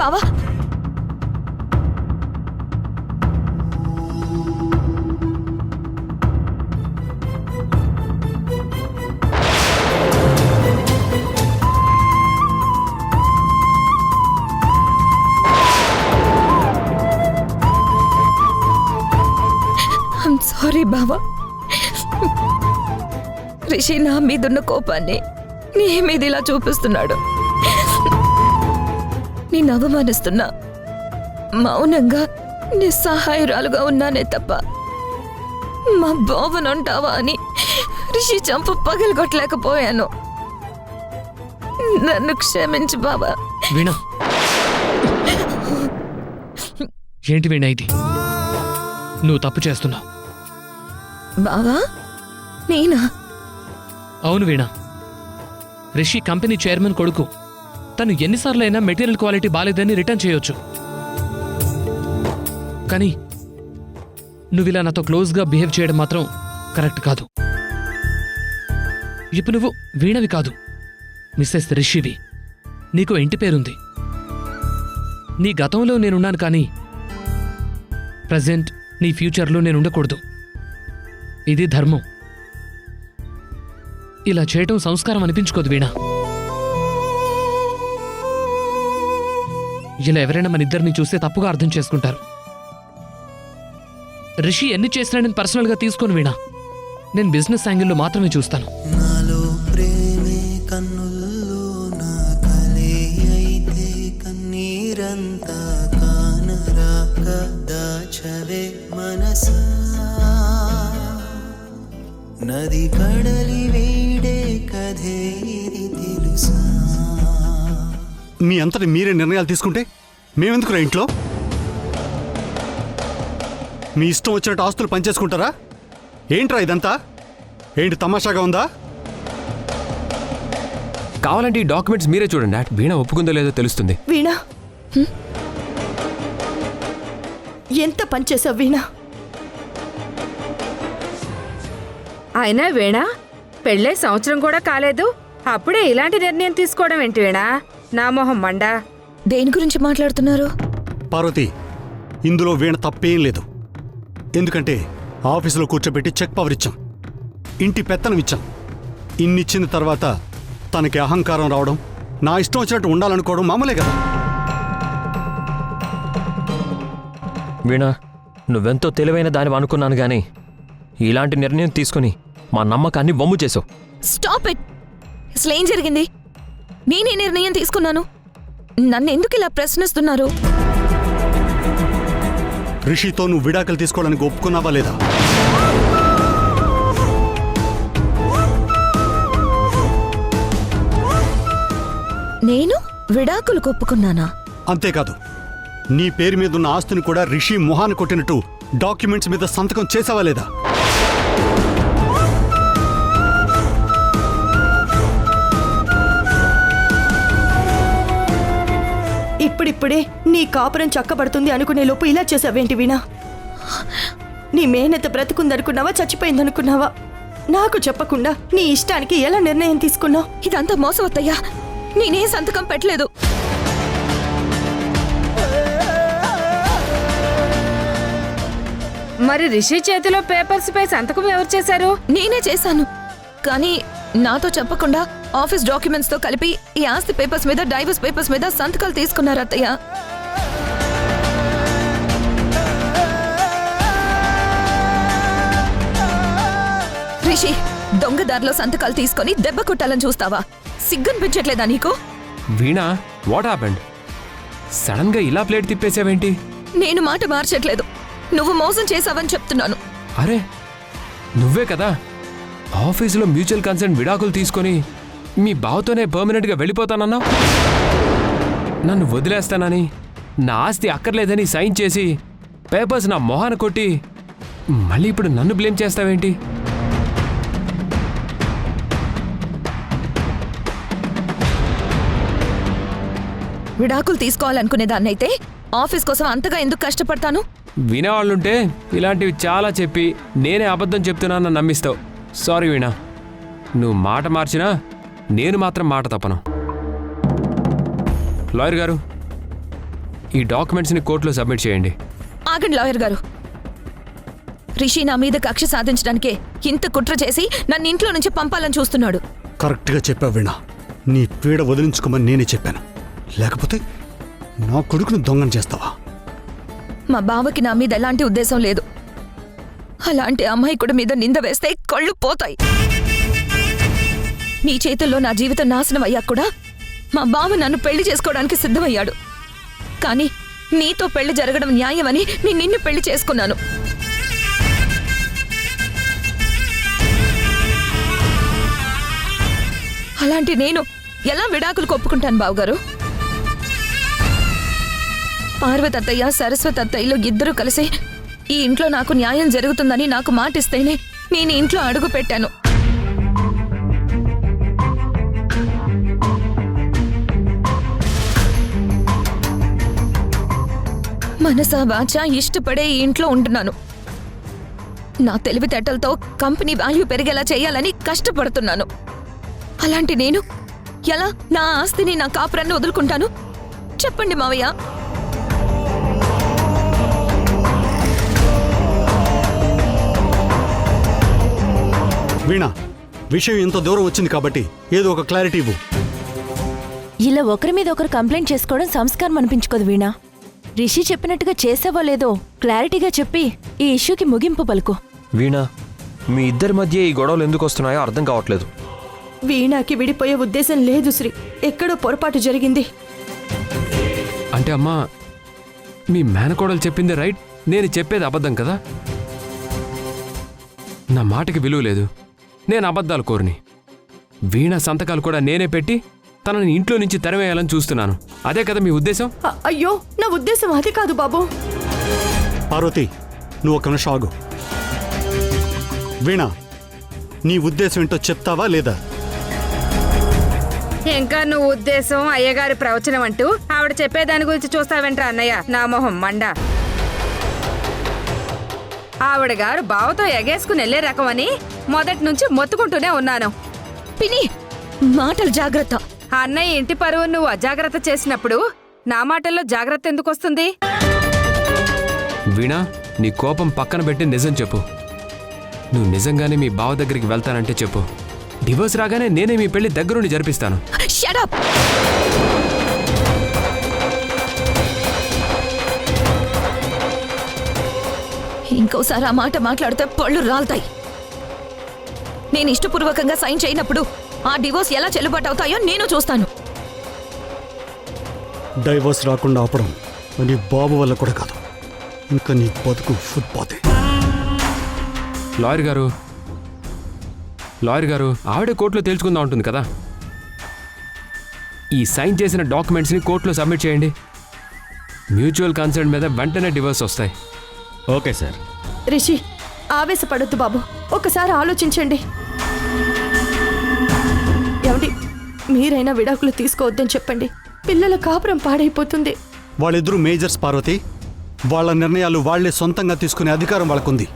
బావా సారీ బావా, రిషి నా మీదున్న కోపాన్ని నీ మీద ఇలా చూపిస్తున్నాడు. నేను అవమానిస్తున్నా, మౌనంగా నిస్సహాయురాలుగా ఉన్నానే తప్ప మా బావనంటావా అని రిషి చంప పగలగొట్టలేకపోయాను. నన్ను క్షమించు బావా. వీణా, ఏంటి వీణా ఇది? నువ్వు తప్పు చేస్తున్నావు. బావా నేనా? అవును వీణా, రిషి కంపెనీ చైర్మన్ కొడుకు. తను ఎన్నిసార్లైనా మెటీరియల్ క్వాలిటీ బాలేదని రిటర్న్ చేయొచ్చు. కానీ నువ్విలా నాతో క్లోజ్గా బిహేవ్ చేయడం మాత్రం కరెక్ట్ కాదు. ఇప్పుడు నువ్వు వీణవి కాదు, మిస్సెస్ రిషివి. నీకు ఇంటి పేరుంది. నీ గతంలో నేనున్నాను, కానీ ప్రజెంట్ నీ ఫ్యూచర్లో నేను ఉండకూడదు. ఇది ధర్మం. ఇలా చేయటం సంస్కారం అనిపించుకోదు వీణా. ఇలా ఎవరైనా మన ఇద్దరిని చూస్తే తప్పుగా అర్థం చేసుకుంటారు. రిషి ఎన్ని చేసినా నేను పర్సనల్గా తీసుకోను వీణా. నేను బిజినెస్ యాంగిల్లో మాత్రమే చూస్తాను. నాలో ప్రేమే కన్నుల్లో నా కలే అయితే కన్నీరంతా కానరాక దాచవే మనసా. నది కడలి వీడే కథే ఇది తెలుసా. మీ అంతటి మీరే నిర్ణయాలు తీసుకుంటే మేమెందుకురా ఇంట్లో? మీ ఇష్టం వచ్చినట్టు ఆస్తులు పనిచేసుకుంటారా? ఏంట్రా ఇదంతా? ఏంటి తమాషాగా ఉందా? కావాలంటే ఈ డాక్యుమెంట్స్ మీరే చూడండి. వీణ ఒప్పుకుందో లేదో తెలుస్తుంది. వీణ, ఎంత పనిచేసావు వీణ? అయినా వీణ పెళ్ళే సంవత్సరం కూడా కాలేదు, అప్పుడే ఇలాంటి నిర్ణయం తీసుకోవడం ఏంటి వీణ? నా మొహం మండా. దేని గురించి మాట్లాడుతున్నారు? పార్వతి, ఇందులో వీణ తప్పేం లేదు. ఎందుకంటే ఆఫీసులో కూర్చోబెట్టి చెక్ పవర్ ఇచ్చాం, ఇంటి పెత్తనం ఇచ్చాం. ఇన్నిచ్చిన తర్వాత తనకి అహంకారం రావడం, నా ఇష్టం వచ్చినట్టు ఉండాలనుకోవడం మామూలే కదా. వీణ, నువ్వెంతో తెలివైన దానివి అనుకున్నాను, గాని ఇలాంటి నిర్ణయం తీసుకుని మా నమ్మకాన్ని బొమ్ము చేసావు. Stop it. అసలు ఏం జరిగింది? నేనే నిర్ణయం తీసుకున్నాను. నన్ను ఎందుకు ఇలా ప్రశ్నిస్తున్నారు? రిషితో నువ్వు విడాకులు తీసుకోవడానికి ఒప్పుకున్నావా లేదా? నేను విడాకులు ఒప్పుకున్నానా? అంతేకాదు, నీ పేరు మీద ఉన్న ఆస్తిని కూడా రిషి మొహాన్ని కొట్టినట్టు డాక్యుమెంట్స్ మీద సంతకం చేసావా లేదా? ఇప్పుడిప్పుడే నీ కాపురం చక్కబడుతుంది అనుకునే లోపు ఇలా చేసావేంటి వీణ? నీ మేనత బ్రతుకుందనుకున్నావా, చచ్చిపోయిందనుకున్నావా? నాకు చెప్పకుండా నీ ఇష్టానికి ఎలా నిర్ణయం తీసుకున్నావు? ఇదంతా మోసవత్తయ్యా. నేనే సంతకం పెట్టలేదు. మరి రిషి చేతిలో పేపర్స్ పై సంతకం ఎవరు చేశారు? నేనే చేశాను. కానీ నాతో చెప్పకుండా ఆఫీస్ డాక్యుమెంట్స్ తో కలిపి ఈ ఆస్తి పేపర్స్ మీద, డైవర్స్ పేపర్స్ మీద సంతకాలు తీసుకున్నారు అత్తయ్య. రిషి, దొంగదారిలో సంతకాలు తీసుకొని దెబ్బ కొట్టాలని చూస్తావా? సిగ్గనిపించట్లేదా నీకు? వీణా, వాట్ హ్యాపెండ్? సడన్ గా ఇలా ప్లేట్ తిప్పేసావేంటి? నేను మాట మార్చట్లేదు, నువ్వు మోసం చేసావని చెప్తున్నాను. అరే, నువ్వే కదా ఆఫీసులో మ్యూచువల్ కన్సెంట్ విడాకులు తీసుకొని మీ బావతోనే పర్మనెంట్గా వెళ్ళిపోతానన్నావు. నన్ను వదిలేస్తానని, నా ఆస్తి అక్కర్లేదని సైన్ చేసి పేపర్స్ నా మొహాన కొట్టి మళ్ళీ ఇప్పుడు నన్ను బ్లేమ్ చేస్తావేంటి? విడాకులు తీసుకోవాలనుకునేదాన్నైతే ఆఫీస్ కోసం అంతగా ఎందుకు కష్టపడతాను? వినేవాళ్ళుంటే ఇలాంటివి చాలా చెప్పి నేనే అబద్ధం చెప్తున్నానని నమ్మిస్తావు. సారీ వీణా, నువ్వు మాట మార్చినా నేను మాత్రం మాట తప్పను. లాయర్ గారు, ఈ డాక్యుమెంట్స్ని కోర్టులో సబ్మిట్ చేయండి. ఆగండి లాయర్ గారు. రిషి నా మీద కక్ష సాధించడానికే ఇంత కుట్ర చేసి నన్ను ఇంట్లో నుంచి పంపాలని చూస్తున్నాడు. కరెక్ట్గా చెప్పావు వీణ. నీ పీడ వదిలించుకోమని నేనే చెప్పాను. లేకపోతే నా కొడుకును దొంగను చేస్తావా? మా బావకి నా మీద ఎలాంటి ఉద్దేశం లేదు. అలాంటి అమాయకుడి మీద నింద వేస్తే కళ్ళు పోతాయి. నీ చేతుల్లో నా జీవితం నాశనం అయ్యాక కూడా మా బావ నన్ను పెళ్లి చేసుకోవడానికి సిద్ధమయ్యాడు. కానీ నీతో పెళ్లి జరగడం న్యాయమని నేను నిన్ను పెళ్లి చేసుకున్నాను. అలాంటి నేను ఎలా విడాకులు ఒప్పుకుంటాను బావగారు? పార్వతత్తయ్య సరస్వతత్తయ్యలు ఇద్దరూ కలిసి ఈ ఇంట్లో నాకు న్యాయం జరుగుతుందని నాకు మాటిస్తేనే నేను ఇంట్లో అడుగు పెట్టాను. మనసా వాచా ఇష్టపడే ఈ ఇంట్లో ఉంటున్నాను. నా తెలివితేటలతో కంపెనీ వాల్యూ పెరిగేలా చేయాలని కష్టపడుతున్నాను. అలాంటి నేను ఎలా నా ఆస్తిని నా కాపురాన్ని వదులుకుంటాను? చెప్పండి మావయ్య. వీణ, విషయం ఇంత దూరం వచ్చింది కాబట్టి ఏదో ఒక క్లారిటీ ఇవ్వు. ఇలా ఒకరి మీద ఒకరు కంప్లైంట్ చేసుకోవడం సంస్కారం అనిపించుకోదు వీణా. రిషి చెప్పినట్టుగా చేసావో లేదో క్లారిటీగా చెప్పి ఈ ఇష్యూకి ముగింపు పలుకు. వీణా, మీ ఇద్దరి మధ్య ఈ గొడవలు ఎందుకు వస్తున్నాయో అర్థం కావట్లేదు. వీణాకి విడిపోయే ఉద్దేశం లేదు శ్రీ. ఎక్కడో పొరపాటు జరిగింది. అంటే అమ్మా, మీ మేనకోడలు చెప్పింది రైట్, నేను చెప్పేది అబద్ధం కదా? నా మాటకి విలువ లేదు. నేను అబద్ధాలు కోరిని. వీణ సంతకాలు కూడా నేనే పెట్టి తనని ఇంట్లో నుంచి తెరవేయాలని చూస్తున్నాను. అదే కదా మీ ఉద్దేశం? అయ్యో, నా ఉద్దేశం అది కాదు బాబు. పార్వతి, నువ్వు ఒక నిమిషం ఆగు. వీణ, నీ ఉద్దేశం ఏంటో చెప్తావా లేదా? ఇంకా నువ్వు ఉద్దేశం అయ్యగారి ప్రవచనం అంటూ ఆవిడ చెప్పేదాని గురించి చూస్తావేంట్రా అన్నయ్య? నా మొహం మండ. ఆవిడ గారు బావతో ఎగేసుకుని వెళ్లే రకమని మొదటి నుంచి మొత్తుకుంటూనే ఉన్నాను. పిని, మాటలు జాగ్రత్త. ఆ అన్నయ్య ఇంటి పరువు నువ్వు అజాగ్రత్త చేసినప్పుడు నా మాటల్లో జాగ్రత్త ఎందుకు వస్తుంది? వీణ, నీ కోపం పక్కన పెట్టి నిజం చెప్పు. నువ్వు నిజంగానే మీ బావ దగ్గరికి వెళ్తానంటే చెప్పు. డివోర్స్ రాగానే నేనే మీ పెళ్లి దగ్గరుండి జరిపిస్తాను. Shut up! ఇంకోసారి ఆ మాట మాట్లాడితే పళ్ళు రాలుతాయి. నేను ఇష్టపూర్వకంగా సైన్ చేయనప్పుడు ఆ డివోర్స్ ఎలా చెల్లుబాటు అవుతాయో నేను చూస్తాను. డైవర్స్ రాకుండా ఆపడం నీ బాబు వల్ల కూడా కాదు. ఇంకా నీ బతుకు ఫుట్పాతే. లాయర్ గారు, ఆవిడే కోర్టులో తేల్చుకుందా ఉంటుంది కదా. ఈ సైన్ చేసిన డాక్యుమెంట్స్ని కోర్టులో సబ్మిట్ చేయండి. మ్యూచువల్ కన్సర్న్ మీద వెంటనే డివోర్స్ వస్తాయి. Okay sir. రిషి, ఆవేశపడొద్దు బాబు. ఒకసారి ఆలోచించండి. ఏమండి, మీరైనా విడాకులు తీసుకోవద్దని చెప్పండి. పిల్లల కాపురం పాడైపోతుంది. వాళ్ళిద్దరూ మేజర్స్ పార్వతి. వాళ్ళ నిర్ణయాలు వాళ్లే సొంతంగా తీసుకునే అధికారం వాళ్ళకుంది.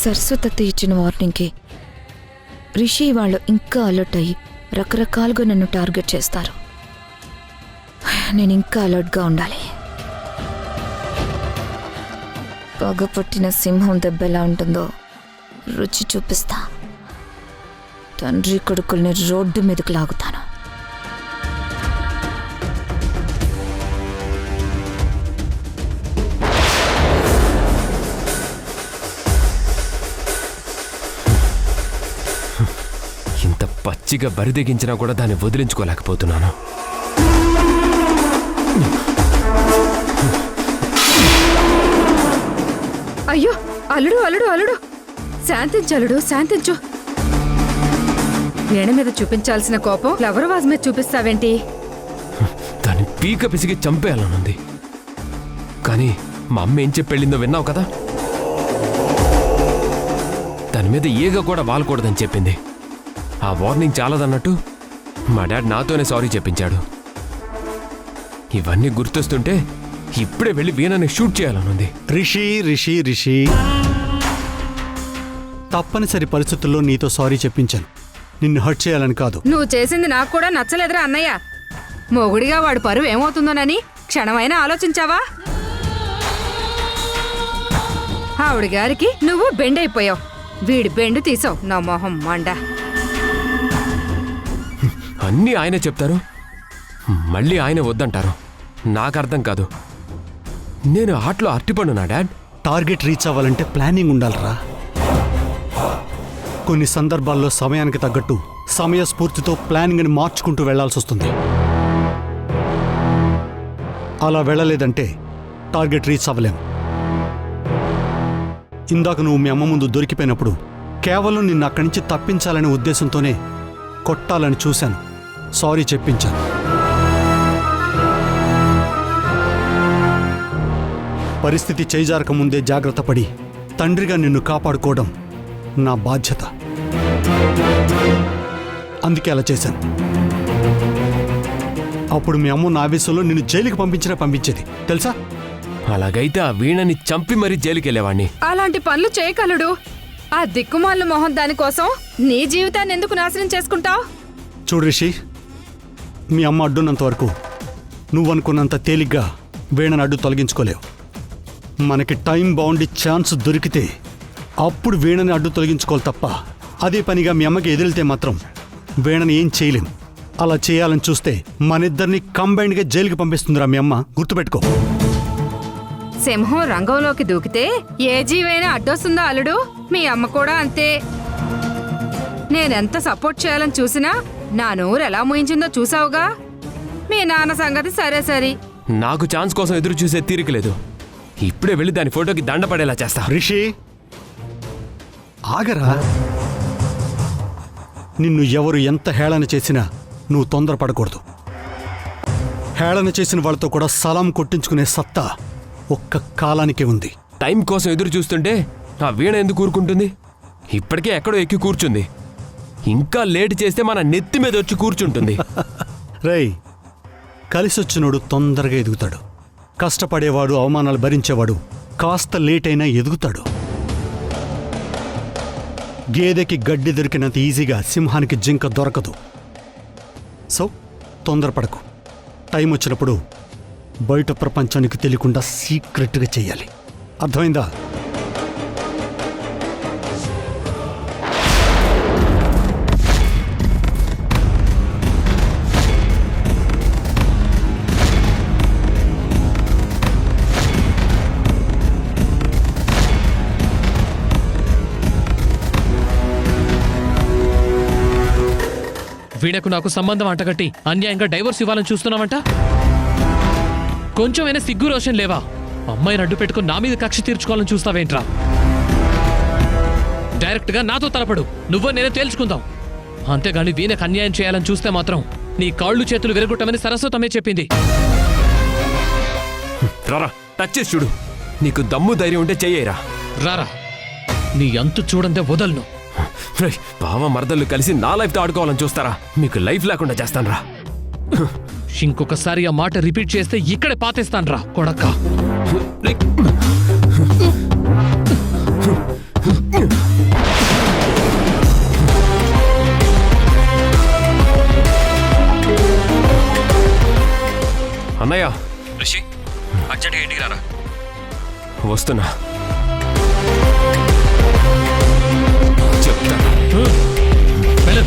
సరస్వతి ఇచ్చిన వార్నింగ్కి రిషి వాళ్ళు ఇంకా అలర్ట్ అయ్యి రకరకాలుగా నన్ను టార్గెట్ చేస్తారు. నేను ఇంకా అలర్ట్గా ఉండాలి. పగపట్టిన సింహం దెబ్బ ఎలా ఉంటుందో రుచి చూపిస్తా. తండ్రి కొడుకుల్ని రోడ్డు మీదకు లాగుతాను. ఇంత పచ్చిగా బరిదెగించినా కూడా దాన్ని వదిలించుకోలేకపోతున్నాను. అయ్యో, అల్లుడు అల్లుడు అల్లుడు, శాంతించు అల్లుడు, శాంతించు. వీణ మీద చూపించాల్సిన కోపం ఫ్లవర్ వాజ్ మీద చూపిస్తావేంటి? దాన్ని పీక పిసిగి చంపేయాలనుంది. కానీ మా అమ్మ ఏం చెప్పి వెళ్ళిందో విన్నావు కదా. దాని మీద ఈగ కూడా వాలకూడదని చెప్పింది. ఆ వార్నింగ్ చాలదన్నట్టు మా డాడ్ నాతోనే సారీ చెప్పించాడు. ఇవన్నీ గుర్తొస్తుంటే ఇప్పుడే వెళ్ళి వీణని షూట్ చేయాలనుంది. రిషి రిషి రిషి తప్పనిసరి పరిస్థితుల్లో నీతో సారీ చెప్పించాను, నిన్ను హర్ట్ చేయాలని కాదు. నువ్వు చేసింది నాకు కూడా నచ్చలేదురా అన్నయ్య. మొగుడిగా వాడు పరువు ఏమవుతుందోనని క్షణమైనా ఆలోచించావా? ఆవిడ గారికి నువ్వు బెండైపోయావు. వీడి బెండు తీసావు. నా మొహం మండ. అన్నీ ఆయనే చెప్తారు, మళ్ళీ ఆయన వద్దంటారు. నాకు అర్థం కాదు. నేను ఆటలో అట్టిపడు నా డాడ్. టార్గెట్ రీచ్ అవ్వాలంటే ప్లానింగ్ ఉండాలిరా. కొన్ని సందర్భాల్లో సమయానికి తగ్గట్టు సమయస్ఫూర్తితో ప్లానింగ్ని మార్చుకుంటూ వెళ్లాల్సి వస్తుంది. అలా వెళ్ళలేదంటే టార్గెట్ రీచ్ అవ్వలేం. ఇందాక నువ్వు మీ అమ్మ ముందు దొరికిపోయినప్పుడు కేవలం నిన్ను అక్కడి నుంచి తప్పించాలనే ఉద్దేశంతోనే కొట్టాలని చూశాను, సారీ చెప్పించాను. పరిస్థితి చేజారక ముందే జాగ్రత్త పడి తండ్రిగా నిన్ను కాపాడుకోవడం నా బాధ్యత. అందుకే అలా చేశాను. అప్పుడు మీ అమ్మ నా ఆవేశంలో నిన్ను జైలుకి పంపించేది తెలుసా? అలాగైతే ఆ వీణని చంపి మరీ జైలుకెళ్ళేవాణ్ణి. అలాంటి పనులు చేయగలడు. ఆ దిక్కుమాల మొహం దానికోసం నీ జీవితాన్ని ఎందుకు నాశనం చేసుకుంటావు? చూడు రిషి, మీ అమ్మ అడ్డున్నంత వరకు నువ్వనుకున్నంత తేలిగ్గా వీణని అడ్డు తొలగించుకోలేవు. మనకి టైం బాగుండి ఛాన్స్ దొరికితే అప్పుడు వీణని అడ్డు తొలగించుకోవాలి తప్ప అదే పనిగా మీ అమ్మకి ఎదిరితే మాత్రం వీణని ఏం చేయలేం. అలా చేయాలని చూస్తే మనిద్దరిని కంబైన్డ్గా జైలుకి పంపిస్తుందిరా మీ అమ్మ, గుర్తుపెట్టుకో. సింహం రంగంలోకి దూకితే ఏ జీవైనా అడ్డొస్తుందా అల్లుడు? మీ అమ్మ కూడా అంతే. నేనెంత సపోర్ట్ చేయాలని చూసినా నా నోరు ఎలా మూయించిందో చూసావుగా. మీ నాన్న సంగతి సరే సరి. నాకు ఛాన్స్ కోసం ఎదురు చూసే తీరిక లేదు. ఇప్పుడే వెళ్ళి దాని ఫోటోకి దండ పడేలా చేస్తా. రిషి ఆగరా. నిన్ను ఎవరు ఎంత హేళన చేసినా నువ్వు తొందరపడకూడదు. హేళన చేసిన వాళ్ళతో కూడా సలాం కొట్టించుకునే సత్తా ఒక్క కాలానికే ఉంది. టైం కోసం ఎదురు చూస్తుంటే ఆ వీణ ఎందుకు కూరుకుంటుంది? ఇప్పటికే ఎక్కడో ఎక్కి కూర్చుంది. ఇంకా లేట్ చేస్తే మన నెత్తి మీద వచ్చి కూర్చుంటుంది. రేయ్, కలిసొచ్చినోడు తొందరగా ఎదుగుతాడు. కష్టపడేవాడు, అవమానాలు భరించేవాడు కాస్త లేట్ అయినా ఎదుగుతాడు. గేదెకి గడ్డి దొరికినంత ఈజీగా సింహానికి జింక దొరకదు. సో తొందరపడకు. టైం వచ్చినప్పుడు బయట ప్రపంచానికి తెలియకుండా సీక్రెట్గా చెయ్యాలి. అర్థమైందా? వీణకు నాకు సంబంధం అంటగట్టి అన్యాయంగా డైవర్స్ ఇవ్వాలని చూస్తున్నావంట? కొంచెమైనా సిగ్గు రోషన్ లేవా? అమ్మాయిని అడ్డు పెట్టుకుని నా మీద కక్ష తీర్చుకోవాలని చూస్తావేంట్రా? డైరెక్ట్ గా నాతో తలపడు, నువ్వో నేనే తేల్చుకుందాం. అంతేగాని వీణకు అన్యాయం చేయాలని చూస్తే మాత్రం నీ కాళ్ళు చేతులు విరగొట్టమని సరస్వతమే చెప్పింది. రారా, టచ్ చేసి చూడు. నీకు దమ్ము ధైర్యం ఉంటే చెయ్యరా. రారా, నీ అంతు చూడందే వదలను. బావ మరదళ్ళు కలిసి నా లైఫ్తో ఆడుకోవాలని చూస్తారా? మీకు లైఫ్ లేకుండా చేస్తానరా. ఇంకొకసారి ఆ మాట రిపీట్ చేస్తే ఇక్కడే పాతేస్తాన్రా కొడక్క. అన్నయ్య, రిషి అర్జెంట్గా ఇంటికి రారా. వస్తున్నా. చెప్తా. వెళ్ళు.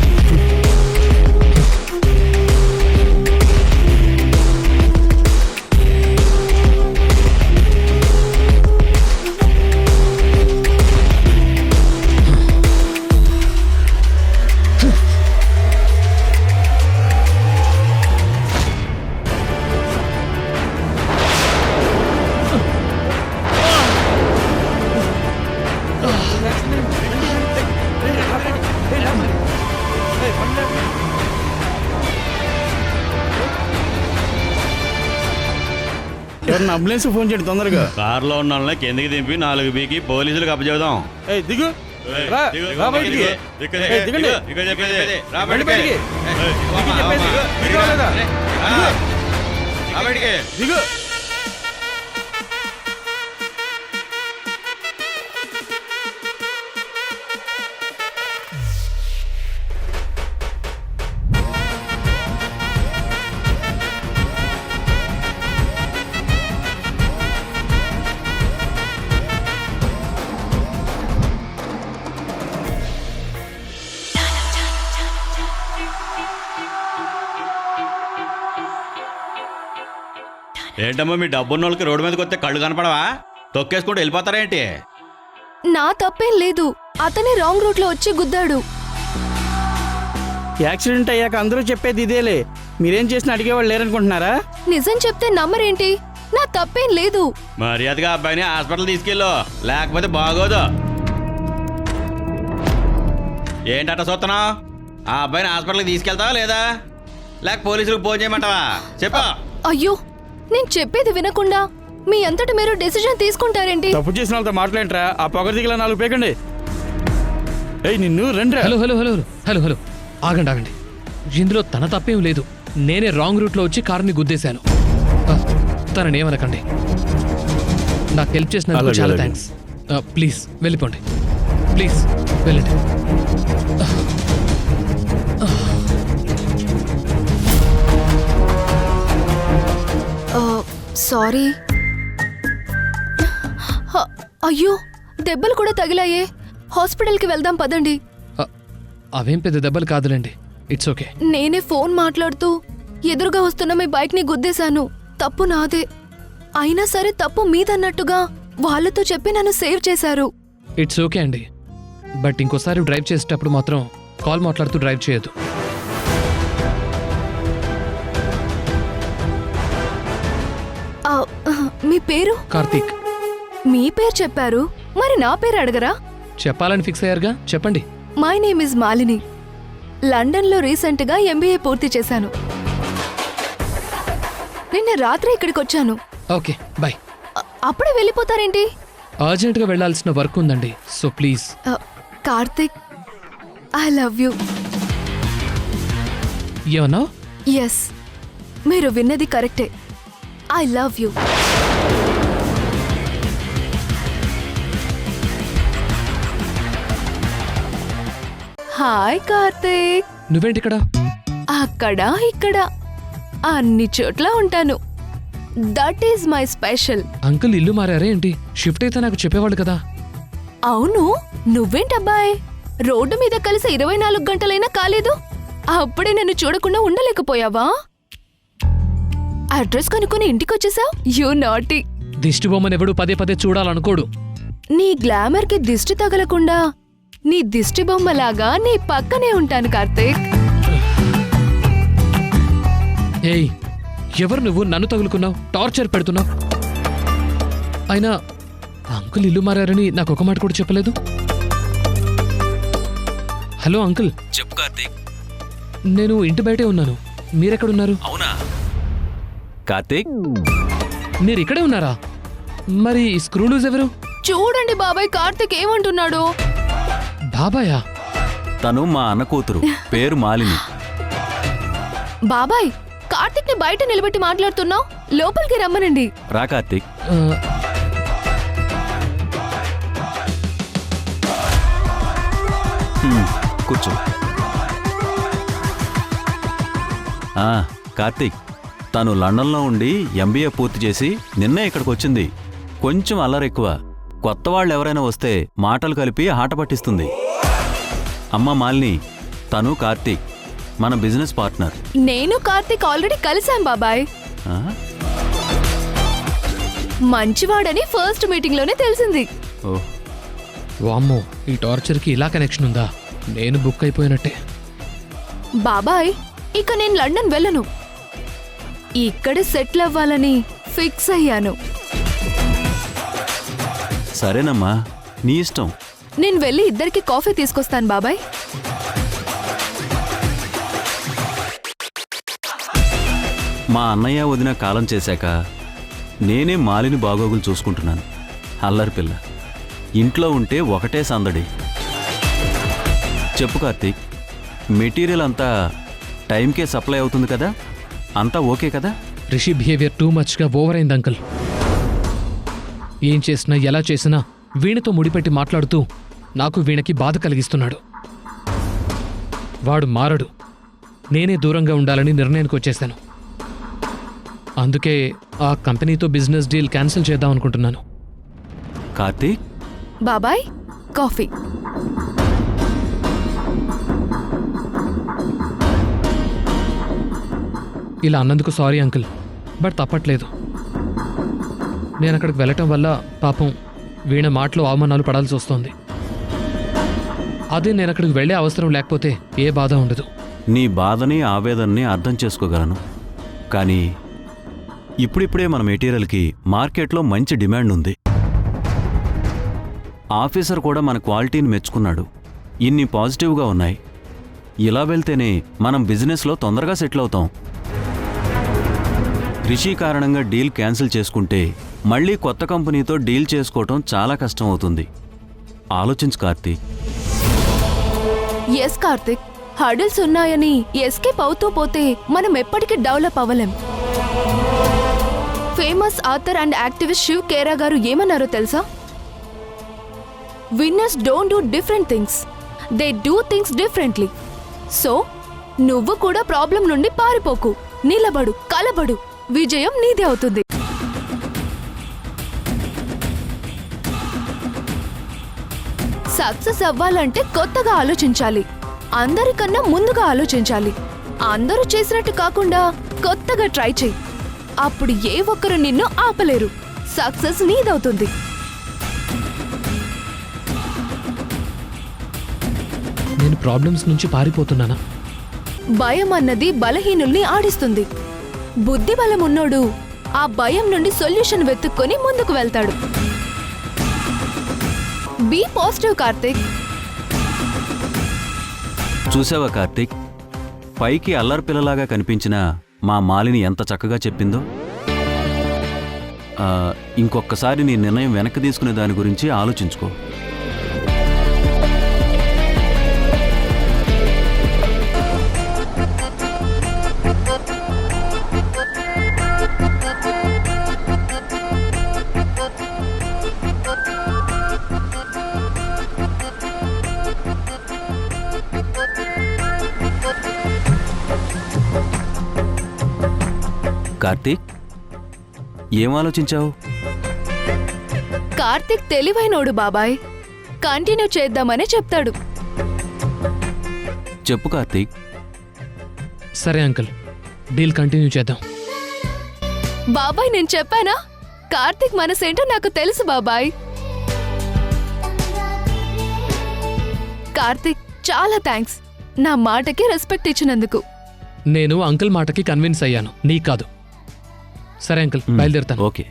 ఎవరన్నా అంబులెన్స్ ఫోన్ చేయండి తొందరగా. కారులో ఉన్న వాళ్ళని కిందకి దింపి 4 బీకి పోలీసులకు అప్పచెబుదాం. దిగు. రా రా బయటికి దిగండి రండి బయటికి దిగు లేదా దిగు ఏంటమ్మా మీ డబ్బున్న వాళ్ళకి రోడ్డు మీదకి వస్తే కళ్ళు కనపడవా? తొక్కేసుకుంటూ వెళ్ళిపోతారేంటి? నా తప్పేం లేదు, అతనే రాంగ్ రూట్ లో వచ్చి గుద్దాడు. యాక్సిడెంట్ అయ్యాక అందరూ చెప్పేది ఇదేలే. మీరేం చేసినా అడిగేవాళ్ళు లేరనుకుంటున్నారా? నిజం చెప్తే నమ్మరేంటి? నా తప్పేం లేదు. మర్యాదగా అబ్బాయిని హాస్పిటల్ తీసుకెళ్ళు, లేకపోతే బాగోదు. ఏంటట చూస్తున్నావు? ఆ అబ్బాయిని హాస్పిటల్కి తీసుకెళ్తావా లేదా, లేక పోలీసులకు ఫోన్ చేయమంటావా? చెప్పు. అయ్యో, నేను చెప్పేది వినకుండా మీ అంతటి మీరు డెసిషన్ తీసుకుంటారేంటి? తప్పు చేసిన వాళ్ళతో మాట్లాడరా. ఆ పొగ దిగల 4 పేకండి. ఏయ్ నిన్ను రండి. Hello hello hello hello hello ఆగండి ఆగండి. ఇందులో తన తప్పేం లేదు. నేనే రాంగ్ రూట్లో వచ్చి కారుని గుద్దేశాను. తననేమనకండి. నాకు హెల్ప్ చేసినందుకు చాలా థ్యాంక్స్. ప్లీజ్ వెళ్ళిపోండి, ప్లీజ్ వెళ్ళండి. సారీ. అయ్యో, దెబ్బలు కూడా తగిలాయే. హాస్పిటల్కి వెళ్దాం పదండి. అవేం పెద్ద దెబ్బలు కాదులేండి, ఇట్స్ ఓకే. నేనే ఫోన్ మాట్లాడుతూ ఎదురుగా వస్తున్న మీ బైక్ ని గుద్దేశాను. తప్పు నాదే. అయినా సరే తప్పు మీదన్నట్టుగా వాళ్ళతో చెప్పి నన్ను సేవ్ చేశారు. ఇట్స్ ఓకే అండి, బట్ ఇంకోసారి డ్రైవ్ చేసేటప్పుడు మాత్రం కాల్ మాట్లాడుతూ డ్రైవ్ చేయొద్దు. మీ పేరు? కార్తీక్. మీ పేరు చెప్పారు, మరి నా పేరు అడగరా? చెప్పాలని ఫిక్స్ అయ్యారుగా, చెప్పండి. My name is Malini. లండన్లో రీసెంట్గా MBA పూర్తి చేశాను. నిన్న రాత్రి ఇక్కడికి వచ్చాను. Okay bye. అప్పుడే వెళ్ళిపోతారేంటి? అర్జెంట్గా వెళ్ళాల్సిన వర్క్ ఉందండి, so please. Karthik, I love you. ఏమన్నా? ఎస్, మీరు విన్నది కరెక్టే. I love you. Hi Karthik. నువ్వేంటి ఇక్కడ? అక్కడ ఇక్కడ అన్ని చోట్ల ఉంటాను. That is my special. Uncle ఇల్లు మారారే ఏంటి? షిఫ్ట్ అయితే నాకు చెప్పేవాళ్ళు కదా. అవును, నువ్వేంటబ్బాయ్ రోడ్డు మీద కలిసి 24 గంటలైనా కాలేదు. అప్పుడే నన్ను చూడకుండా ఉండలేకపోయావా? అడ్రస్ కనుక్కొని ఇంటికొచ్చేసావు. You naughty. దిష్టి బొమ్మను ఎవడు పదే పదే చూడాలనుకోడు. నీ గ్లామర్ కి దిష్టి తగలకుండా నీ దిష్టి బొమ్మలాగా నీ పక్కనే ఉంటాను కార్తీక్. ఏయ్, ఎవరు నువ్వు? నన్ను తగులుకున్నావు, టార్చర్ పెడుతున్నావు. అయినా అంకుల్ ఇల్లు మారారని నాకు ఒక మాట కూడా చెప్పలేదు. Hello uncle. చెప్పు కార్తీక్. నేను ఇంటి బయటే ఉన్నాను, మీరెక్కడున్నారు? అవునా కార్తీక్? మీరు ఇక్కడే ఉన్నారా? మరి స్క్రూ లూజ్ ఎవరు? చూడండి బాబాయ్, కార్తీక్ ఏమంటున్నాడు. బాబాయా? తను మా అన్న కూతురు, పేరు మాలిని. బాబాయ్, కార్తీక్ ని బయట నిలబెట్టి మాట్లాడుతున్నావు, లోపలికి రమ్మనండి. రా కార్తీక్. కూర్చో. కార్తీక్, తను లండన్లో ఉండి MBA పూర్తి చేసి నిన్నే ఇక్కడికి వచ్చింది. కొంచెం అల్లరెక్కువ. కొత్త వాళ్ళు ఎవరైనా వస్తే మాటలు కలిపి ఆట పట్టిస్తుంది. అమ్మ మాలిని, తను కార్తీక్ మన బిజినెస్ పార్ట్నర్. నేను కార్తీక్ ఆల్రెడీ కలిశాం బాబాయ్. మంచివాడని ఫస్ట్ మీటింగ్ లోనే తెలిసింది. వామ్మో, ఈ టార్చర్కి ఇలా కనెక్షన్ ఉందా? నేను బుక్ అయిపోయినట్టే. బాబాయ్, ఇక నేను లండన్ వెళ్ళను. ఇక్కడే సెటిల్ అవ్వాలని ఫిక్స్ అయ్యాను. సరేనమ్మా, నీ ఇష్టం. నేను వెళ్ళి ఇద్దరికి కాఫీ తీసుకొస్తాను బాబాయ్. మా అన్నయ్య వదిన కాలం చేశాక నేనే మాలిని బాగోగులు చూసుకుంటున్నాను. అల్లరి పిల్ల. ఇంట్లో ఉంటే ఒకటే సందడి. చెప్పు కార్తీక్, మెటీరియల్ అంతా టైంకే సప్లై అవుతుంది కదా? అంతా ఓకే కదా? రిషి బిహేవియర్ టూ మచ్గా ఓవర్ అయింది అంకుల్. ఏం చేసినా ఎలా చేసినా వీణతో ముడిపెట్టి మాట్లాడుతూ నాకు వీణకి బాధ కలిగిస్తున్నాడు. వాడు మారడు. నేనే దూరంగా ఉండాలని నిర్ణయానికి వచ్చేశాను. అందుకే ఆ కంపెనీతో బిజినెస్ డీల్ క్యాన్సిల్ చేద్దాం అనుకుంటున్నాను. కార్తీక్, బాబాయ్ కాఫీ. ఇలా అన్నందుకు సారీ అంకుల్, బట్ తప్పట్లేదు. నేను అక్కడికి వెళ్ళటం వల్ల పాపం వీణ మాటలో అవమానాలు పడాల్సి వస్తోంది. అదే నేను అక్కడికి వెళ్ళే అవసరం లేకపోతే ఏ బాధ ఉండదు. నీ బాధని ఆవేదనని అర్థం చేసుకోగలను. కానీ ఇప్పుడిప్పుడే మన మెటీరియల్కి మార్కెట్లో మంచి డిమాండ్ ఉంది. ఆఫీసర్ కూడా మన క్వాలిటీని మెచ్చుకున్నాడు. ఇన్ని పాజిటివ్గా ఉన్నాయి. ఇలా వెళ్తేనే మనం బిజినెస్లో తొందరగా సెటిల్ అవుతాం. రిషి కారణంగా డీల్ క్యాన్సిల్ చేసుకుంటే మళ్ళీ కొత్త కంపెనీతో డీల్ చేసుకోవటం చాలా కష్టం అవుతుంది. ఆలోచించు కార్తీక్. ఎస్ కార్తిక్, హర్డిల్స్ ఉన్నాయని ఎస్కేప్ అవుతూ పోతే మనం ఎప్పటికీ డెవలప్ అవ్వలేం. Famous author and activist Shiv Khera garu ఏమన్నారో తెలుసా? Winners don't do different things, they do things differently. So నువ్వు కూడా ప్రాబ్లం నుండి పారిపోకు, నిలబడు, కలబడు, విజయం నీదే అవుతుంది. సక్సెస్ అవ్వాలంటే కొత్తగా ఆలోచించాలి, అందరికన్నా ముందుగా ఆలోచించాలి. అందరూ చేసినట్టు కాకుండా కొత్తగా ట్రై చేయి. అప్పుడు ఏ ఒక్కరు నిన్ను ఆపలేరు. సక్సెస్ నీదవుతుంది. నేను ప్రాబ్లమ్స్ నుంచి పారిపోతున్నానా? భయం అన్నది బలహీనుల్ని ఆడిస్తుంది. బుద్ధి బలం ఉన్నోడు ఆ భయం నుండి సొల్యూషన్ వెతుక్కొని ముందుకు వెళ్తాడు. Be positive Karthik. చూసావా కార్తీక్, పైకి అల్లరి పిల్లలాగా కనిపించిన మా మాలిని ఎంత చక్కగా చెప్పిందో. ఇంకొకసారి నీ నిర్ణయం వెనక్కి తీసుకునే దాని గురించి ఆలోచించుకో. కార్తీక్, ఏం ఆలోచించావు? కార్తిక్ తెలివైనోడు బాబాయ్, కంటిన్యూ చేద్దామని చెప్తాడు. చెప్పు కార్తీక్. సరే అంకుల్, డీల్ కంటిన్యూ చేద్దాం. బాబాయ్ నేను చెప్పానా, కార్తిక్ మనసేంటో నాకు తెలుసు బాబాయ్. కార్తిక్ చాలా థ్యాంక్స్, నా మాటకి రెస్పెక్ట్ ఇచ్చినందుకు. నేను అంకుల్ మాటకి కన్విన్స్ అయ్యాను, నీకు కాదు. సరే అంకుల్, బయలుదేరుతాను. ఓకే.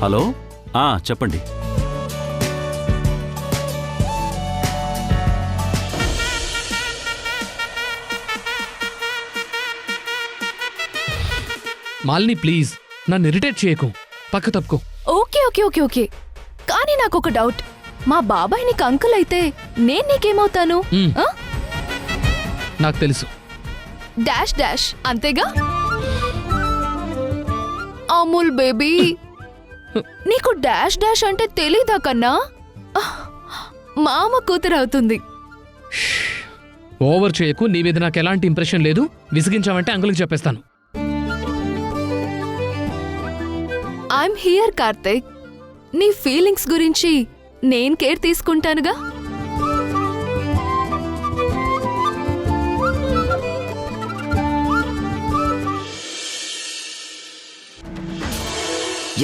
హలో, చెప్పండి. మాలిని ప్లీజ్ నన్ను ఇరిటేట్ చేయకు, పక్క తప్పుకో. ఓకే ఓకే ఓకే ఓకే, కానీ నాకు ఒక డౌట్. మా బాబాయ్ నీకు అంకుల్ అయితే నేను నీకేమవుతాను? ఆ? నాకు తెలుసు. డాష్ డాష్ అంతేగా? అమూల్ బేబీ, నీకు డాష్ డాష్ అంటే తెలీదా కన్నా? మామ కూతురు అవుతుంది. ఓవర్ చేయకు, నీ మీద నాకు ఎలాంటి ఇంప్రెషన్ లేదు. విసిగించావంటే అంకుల్కి చెప్పేస్తాను. I'm here Karthik. నీ ఫీలింగ్స్ గురించి నేను కేర్ తీసుకుంటానుగా.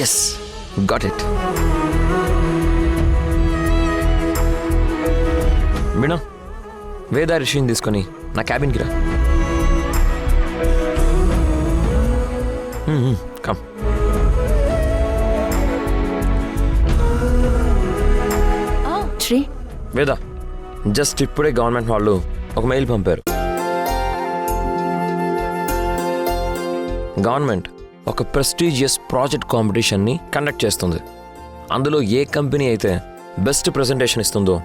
Yes, got it. Meena, Veda రిషిని తీసుకొని నా క్యాబిన్కి రా. కమ్. శ్రీ, వేద, జస్ట్ ఇప్పుడే గవర్నమెంట్ వాళ్ళు ఒక మెయిల్ పంపారు. గవర్నమెంట్ ఒక ప్రెస్టీజియస్ ప్రాజెక్ట్ కాంపిటీషన్ని కండక్ట్ చేస్తుంది. అందులో ఏ కంపెనీ అయితే బెస్ట్ ప్రెజెంటేషన్ ఇస్తుందో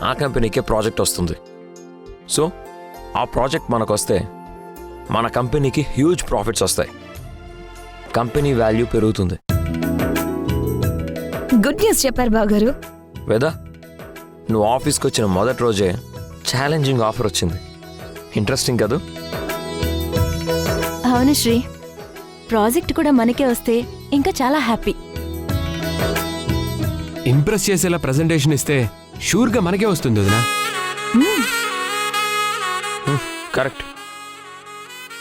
ఆ కంపెనీకే ప్రాజెక్ట్ వస్తుంది. సో ఆ ప్రాజెక్ట్ మనకు వస్తే మన కంపెనీకి హ్యూజ్ ప్రాఫిట్స్ వస్తాయి, కంపెనీ వాల్యూ పెరుగుతుంది. గుడ్ న్యూస్ చెప్పారు బావగారు. వేదా, నువ్వు ఆఫీస్కి వచ్చిన మొదటి రోజే ఛాలెంజింగ్ ఆఫర్ వచ్చింది. ఇంట్రెస్టింగ్ కదా? అవును శ్రీ, ప్రాజెక్ట్ కూడా మనకే వస్తే ఇంకా చాలా హ్యాపీ. ఇంప్రెస్ చేసేలా ప్రెజెంటేషన్ ఇస్తే షూర్గా మనకే వస్తుంది వదినా. కరెక్ట్.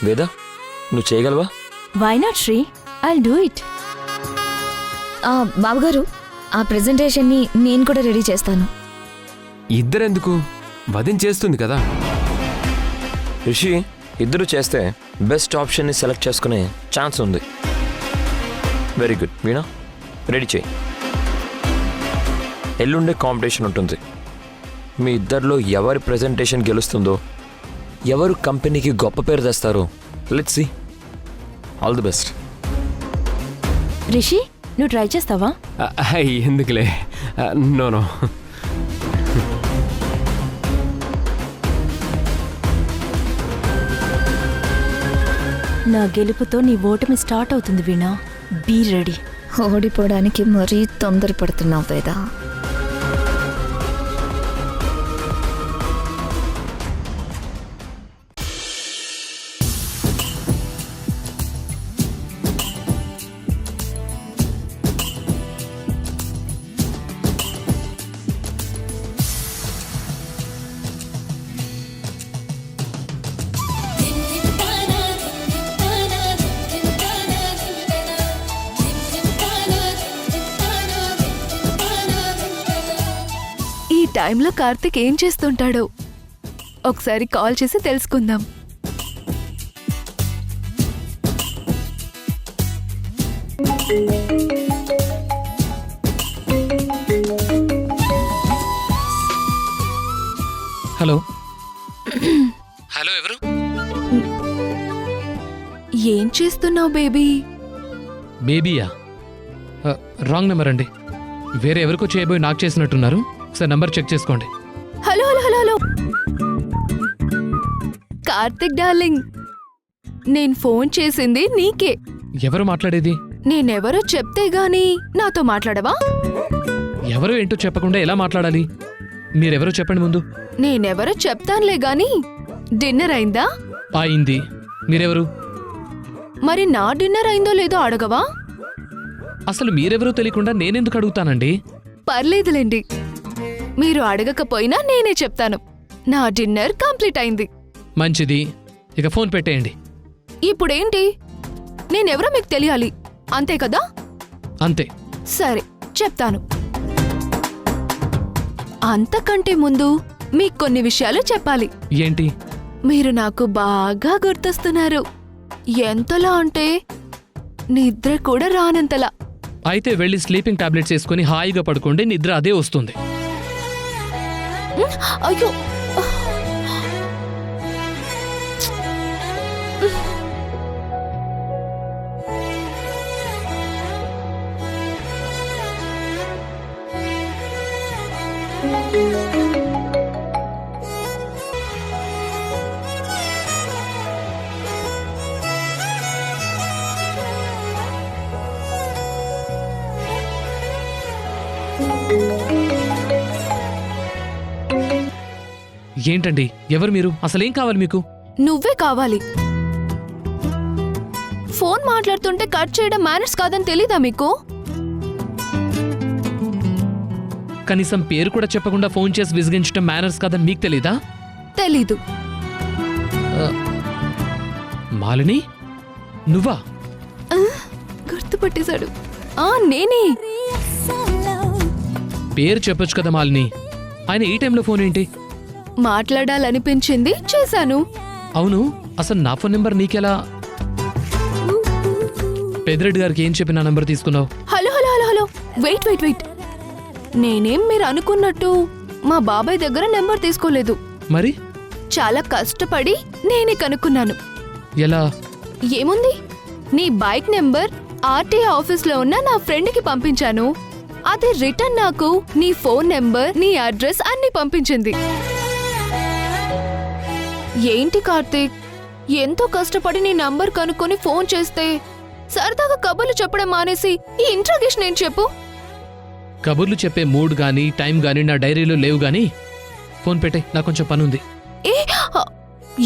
వేదా, నువ్వు చేయగలవా? Why not Sri, I'll do it. బావగారు, ఆ ప్రెజెంటేషన్ని నేను కూడా రెడీ చేస్తాను. ఇద్దరెందుకు, వదిన చేస్తుంది కదా. రిషి, ఇద్దరు చేస్తే బెస్ట్ ఆప్షన్ని సెలెక్ట్ చేసుకునే ఛాన్స్ ఉంది. Very good. వీణా, రెడీ చేయి. ఎల్లుండే కాంపిటీషన్ ఉంటుంది. మీ ఇద్దరిలో ఎవరి ప్రెజెంటేషన్ గెలుస్తుందో, ఎవరు కంపెనీకి గొప్ప పేరు తెస్తారో let's see. All the best. Rishi, నువ్వు ట్రై చేస్తావా? ఎందుకులే, నో. నా గెలుపుతో నీ ఓటమి స్టార్ట్ అవుతుంది వీణా. Be ready. ఓడిపోవడానికి మరీ తొందరపడుతున్నావు వేదా. ఈ టైంలో కార్తిక్ ఏం చేస్తుంటాడో ఒకసారి కాల్ చేసి తెలుసుకుందాం. హలో. హలో, ఎవరు? ఏం చేస్తున్నావు బేబీ? బేబీయా? రాంగ్ నెంబర్ అండి. వేరే ఎవరికో చేయబోయి నాకు చేసినట్టున్నారు. సార్, నంబర్ చెక్ చేసుకోండి. Hello hello hello hello Karthik darling, నేను ఫోన్ చేసింది నీకే. ఎవరు మాట్లాడేది? నేనెవరో చెప్తే గాని నాతో మాట్లాడవా? ఎవరో ఏంటో చెప్పకుండా ఎలా మాట్లాడాలి? మీరెవరో చెప్పండి ముందు. నేనెవరో చెప్తానులే గాని డిన్నర్ అయిందా? అయింది. మీరెవరు? మరి నా డిన్నర్ అయిందో లేదో అడగవా? అసలు మీరెవరో తెలియకుండా నేనెందుకు అడుగుతానండి? పర్లేదులేండి, మీరు అడగకపోయినా నేనే చెప్తాను. నా డిన్నర్ కంప్లీట్ అయింది. మంచిది. ఇక ఫోన్ పెట్టేయండి. ఇప్పుడేంటి? నేనెవరో మీకు తెలియాలి, అంతే కదా? అంతే. సరే, చెప్తాను. అంతకంటే ముందు మీకు కొన్ని విషయాలు చెప్పాలి. ఏంటి? మీరు నాకు బాగా గుర్తొస్తున్నారు. ఎంతలా అంటే నిద్ర కూడా రానంతలా. అయితే వెళ్ళి స్లీపింగ్ టాబ్లెట్స్ వేసుకుని హాయిగా పడుకోండి, నిద్ర అదే వస్తుంది. అయ్యో, ఏంటండి, ఎవరు మీరు? అసలేం కావాలి మీకు? నువ్వే కావాలి. ఫోన్ మాట్లాడుతుంటే కట్ చేయడం మేనర్స్ కాదని తెలీదా మీకు? కనీసం పేరు కూడా చెప్పకుండా ఫోన్ చేసి విసిగించడం మేనర్స్ కాదని మీకు తెలీదా? తెలీదు. మాలిని, నువ్వా? గుర్తుపట్టేశాడు. నేనే. పేరు చెప్పొచ్చు కదా మాలిని. ఆయన ఈ టైంలో ఫోన్ ఏంటి? మాట్లాడాలనిపించింది, చేశాను. అవును, అసలు నా ఫోన్ నెంబర్ నీకెలా? పెద్దిరెడ్డి గారికి ఏం చెప్పి నా నెంబర్ తీసుకున్నావు? Hello hello hello hello wait wait wait నేనేం మీరు అనుకున్నట్టు మా బాబాయ్ దగ్గర నెంబర్ తీసుకోలేదు. మరి? చాలా కష్టపడి నేనే కనుక్కున్నాను. ఎలా? ఏముంది, నీ బైక్ నెంబర్ ఆర్టీఏ ఆఫీస్లో ఉన్న నా ఫ్రెండ్కి పంపించాను. అది రిటర్న్ నాకు నీ ఫోన్ నెంబర్, నీ అడ్రస్ అన్ని పంపించింది. ఏంటి కార్తీక్, ఎంతో కష్టపడి నీ నంబర్ కనుక్కొని ఫోన్ చేస్తే సరదాగా కబుర్లు చెప్పడం మానేసి ఈ ఇంట్రాగేషన్ ఏం చెప్పు? కబుర్లు చెప్పే మూడ్ గానీ టైం గానీ నా డైరీలో లేవు గానీ ఫోన్ పెట్టే, నాకు కొంచెం పనుంది. ఏ